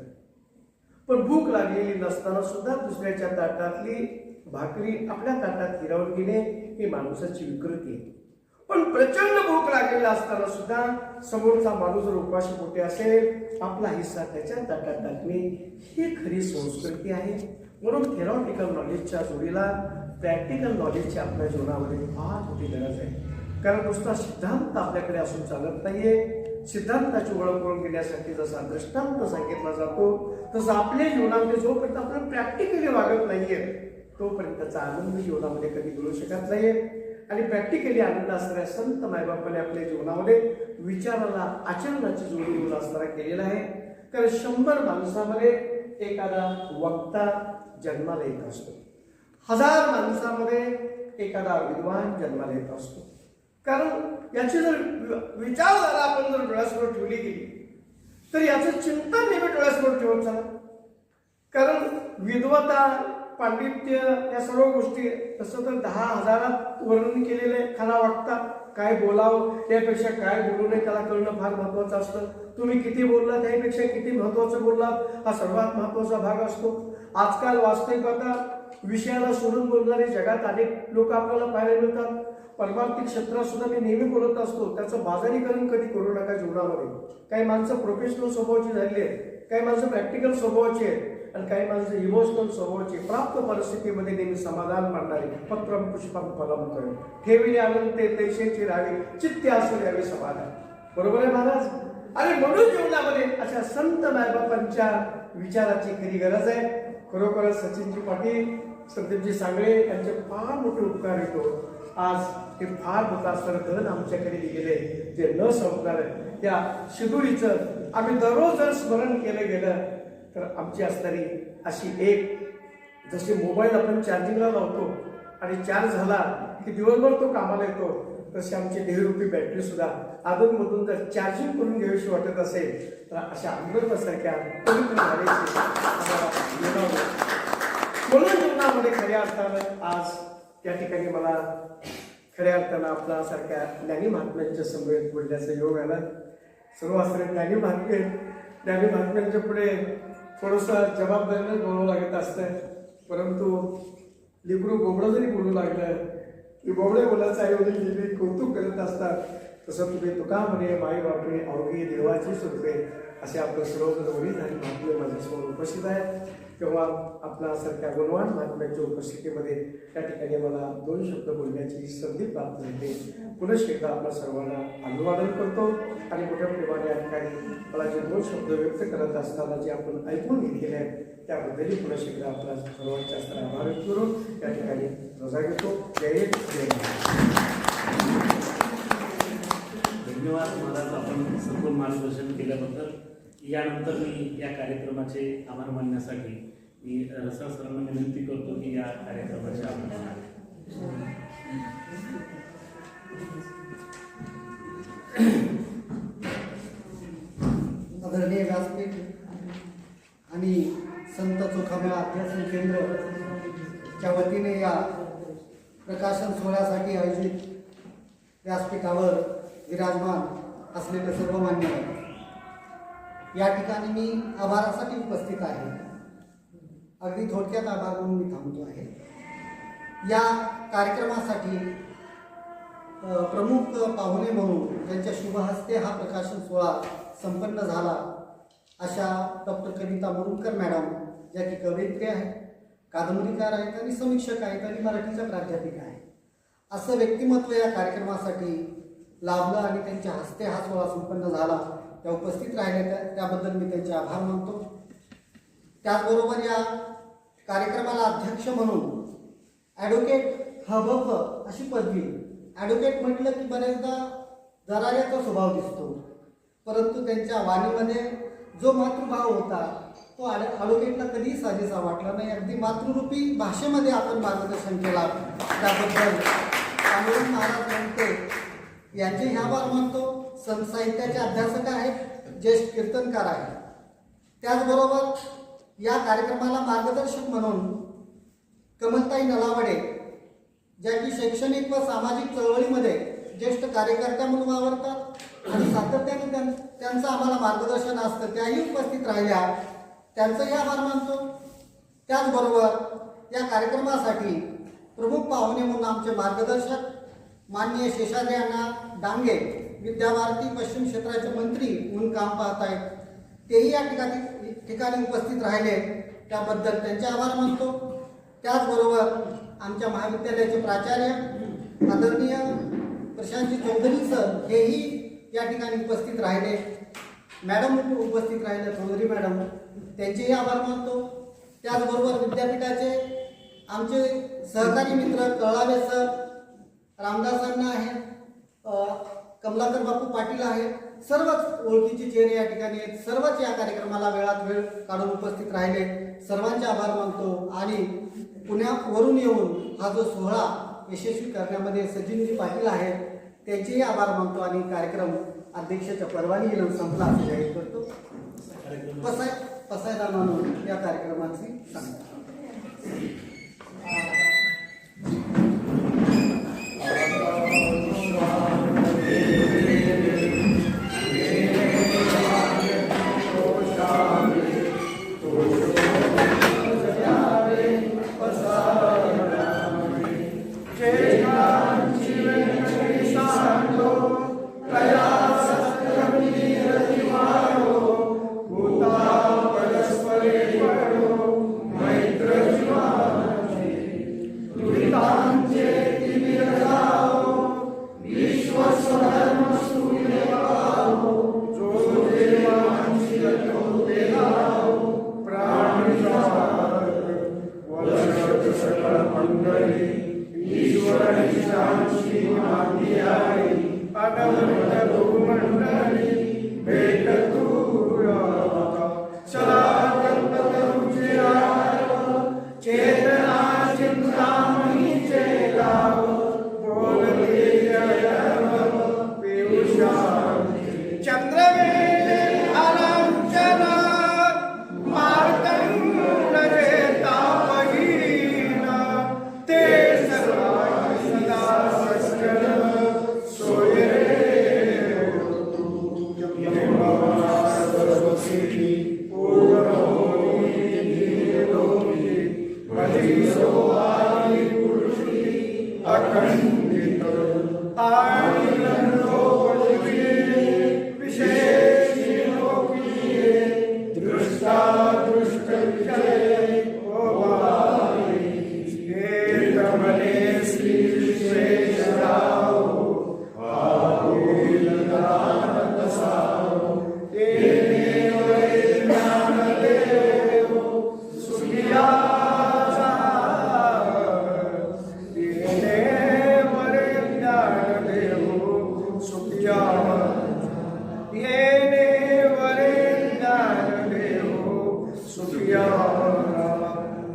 पण भूक लागलेली नसताना सुद्धा दुसऱ्याच्या ताटातली भाकरी आपल्या ताटात हिरावून घेणे ही माणसाची विकृती आहे. पण प्रचंड भूक लागलेला असताना सुद्धा समोरचा माणूस जर उपाशी पोटी असेल आपला हिस्सा त्याच्या ताटात टाकणे ही खरी संस्कृती आहे. म्हणून थेरॉटिकल नॉलेजच्या जोडीला प्रॅक्टिकल नॉलेजची आपल्या जीवनामध्ये फार मोठी गरज आहे. कारण नुसता सिद्धांत आपल्याकडे असून चालत नाहीये. सिद्धांताची ओळख करून घेण्यासाठी जसा दृष्टांत सांगितला जातो तसं आपल्या जीवनामध्ये जोपर्यंत आपण प्रॅक्टिकली वागत नाहीये तोपर्यंत त्याचा आनंद जीवनामध्ये कधी मिळू शकत नाहीये. आणि प्रॅक्टिकली आनंद असणाऱ्या संत मायबापाने आपल्या जीवनामध्ये विचाराला आचरणाची जोडी घेऊन असणारा केलेला आहे. तर 100 माणसामध्ये एखादा वक्ता जन्माला येत असतो, 1000 माणसामध्ये एखादा विद्वान जन्माला येत असतो. कारण याची जर विचारधारा आपण जर डोळ्यासमोर ठेवली गेली तर याचं चिंतन नेहमी डोळ्यासमोर ठेवत चला. कारण विद्वता, पांडित्य या सर्व गोष्टी तसं तर 10,000 वर्णन केलेलं आहे. खरा वक्ता काय बोलावं त्यापेक्षा काय बोलू नये त्याला कळणं फार महत्वाचं असतं. तुम्ही किती बोलला त्यापेक्षा किती महत्वाचं बोललात हा सर्वात महत्वाचा भाग असतो. आजकाल वास्तविकता विषयाला सोडून बोलणारे जगात अनेक लोक आपल्याला पाहायला मिळतात. परमार्थिक क्षेत्रात सुद्धा मी नेहमी बोलत असतो, त्याचं बाजारीकरण कधी करू नका जीवनामध्ये. काही माणसं प्रोफेशनल स्वभावाची झालेली आहेत, काही माणसं प्रॅक्टिकल स्वभावाची आहेत आणि काही माणसं इमोशनल स्वभावाची. प्राप्त परिस्थितीमध्ये नेहमी समाधान मांडणारे. पत्रम पुष्पम फलम करून ठेविले आनंद ते तैसेची राहावे चित्ते असू यावे समाधान. बरोबर आहे महाराज? आणि म्हणून जीवनामध्ये अशा संत मायबापांच्या विचाराची खरी गरज आहे. खरोखर सचिनजी पाटील, संदीपजी सांगळे यांचे फार मोठे उपकार येतो. आज हे फार मोठं असणारं धन आमच्याकडे दिलेले जे न संपणार त्या शिदुरीचं आम्ही दररोज जर स्मरण केलं गेलं तर आमची असणारी अशी एक, जशी मोबाईल आपण चार्जिंगला लावतो आणि चार्ज झाला की दिवसभर तो कामाला येतो, तशी आमची देहरूपी बॅटरी सुद्धा अधूनमधून जर चार्जिंग करून घ्यावीशी वाटत असेल तर अशा अमृतासारख्या पवित्र झाल्याची म्हणून जीवनामध्ये खऱ्या अर्थानं आज त्या ठिकाणी मला खऱ्या अर्थानं आपल्यासारख्या ज्ञानी महात्म्यांच्या समवेत बोलण्याचा योग आला. सर्व असणारे ज्ञानी महात्म्यांच्या पुढे थोडंसं जबाबदारीनं बोलावं लागत असतं. परंतु लिबरू बोबडं जरी बोलू लागलं की बोबडे बोलायचं ऐवजी नेहमी कौतुक करत असतात. तसं तुम्ही तुका म्हणे माई बापरे अवघी देवाची सुरते असे आपलं सर्वजण वडील आणि महात्मे माझ्यासमोर उपस्थित आहेत. तेव्हा आपल्यासारख्या गुणवान महात्म्यांच्या उपस्थितीमध्ये त्या ठिकाणी मला 2 शब्द बोलण्याची संधी प्राप्त होते. पुनश्च एकदा आपल्या सर्वांना अभिवादन करतो आणि मोठ्या प्रेमाने या ठिकाणी मला जे 2 शब्द व्यक्त करत असताना जे आपण ऐकून घेतलेले आहेत त्याबद्दलही पुनश्च एकदा आपल्या सर्वांच्या असताना आभार व्यक्त करून या ठिकाणी रजा घेतो. जय हिंद, जय महाराष्ट्र.
धन्यवाद महाराज, आपण सखोल मार्गदर्शन केल्याबद्दल. यानंतर मी या कार्यक्रमाचे आभार मानण्यासाठी मी रसाळ सरांना विनंती करतो की या कार्यक्रमाचे आभार मानावे.
आदरणीय व्यासपीठ आणि संत चोखामेळा अध्यासन केंद्रच्या वतीने या प्रकाशन सोहळ्यासाठी आयोजित व्यासपीठावर विराजमान असलेले सर्व मान्यवर, या ठिकाणी मी आभारासाठी उपस्थित आहे. अगदी थोडक्यात आभार म्हणून मी थांबतो आहे. या कार्यक्रमासाठी प्रमुख पाहुणे म्हणून त्यांच्या शुभ हस्ते हा प्रकाशन सोहळा संपन्न झाला अशा डॉक्टर कविता मुरुमकर मॅडम, ज्या की कवयित्री आहेत, कादंबरीकार आहेत आणि समीक्षक आहेत आणि मराठीच्या प्राध्यापिका आहेत, असं व्यक्तिमत्व या कार्यक्रमासाठी लाभलं आणि त्यांच्या हस्ते हा सोहळा संपन्न झाला. त्या उपस्थित राहिल्या त्याबद्दल मी त्यांचे आभार मानतो. त्याचबरोबर या कार्यक्रमाला अध्यक्ष म्हणून ॲडव्होकेट हबफ अशी पदवी, ॲडव्होकेट म्हटलं की बऱ्याचदा दराऱ्याचा स्वभाव दिसतो, परंतु त्यांच्या वाणीमध्ये जो मातृभाव होता तो ॲडव्होकेटला कधीही साजेसा वाटला नाही. अगदी मातृरूपी भाषेमध्ये आपण मार्गदर्शन केला त्याबद्दल त्यामुळे महाराज म्हणते यांचे आभार मानतो. संत साहित्याचे अभ्यासक आहेत, ज्येष्ठ कीर्तनकार आहेत. त्याचबरोबर या कार्यक्रमाला मार्गदर्शक म्हणून कमलताई नलावडे, ज्या की शैक्षणिक व सामाजिक चळवळीमध्ये ज्येष्ठ कार्यकर्त्या म्हणून वावरतात आणि सातत्याने त्यांचं आम्हाला मार्गदर्शन असतं, त्याही उपस्थित राहिल्या, त्यांचंही आभार मानतो. त्याचबरोबर या कार्यक्रमासाठी प्रमुख पाहुणे म्हणून आमचे मार्गदर्शक माननीय शेषाद्री अण्णा डांगे, विद्याभारती पश्चिम क्षेत्राचे मंत्री म्हणून काम पाहत आहेत, तेही या ठिकाणी उपस्थित राहिले, त्याबद्दल त्यांचे आभार मानतो. त्याचबरोबर आमच्या महाविद्यालयाचे प्राचार्य आदरणीय प्रशांतजी चौधरी सर हेही या ठिकाणी उपस्थित राहिले, मॅडम उपस्थित राहिले, चौधरी मॅडम, त्यांचेही आभार मानतो. त्याचबरोबर विद्यापीठाचे आमचे सहकारी मित्र कळावे सर, रामदासांना आहेत, कमलाकर बापू पाटील आहेत, सर्वच ओळखीचे चेहरे या ठिकाणी आहेत. सर्वच या कार्यक्रमाला वेळात वेळ काढून उपस्थित राहिले. सर्वांचे आभार मानतो आणि पुण्यावरून येऊन हा जो सोहळा यशस्वी करण्यामध्ये सचिनजी पाटील आहेत त्यांचेही आभार मानतो आणि कार्यक्रम अध्यक्षाच्या परवानगीनं संपला असं जाहीर करतो. पसायदार म्हणून या कार्यक्रमाची सांगता.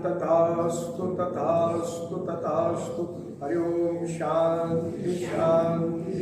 तथास्तु तथास्तु तथास्तु. हरि ओम शांति शांति.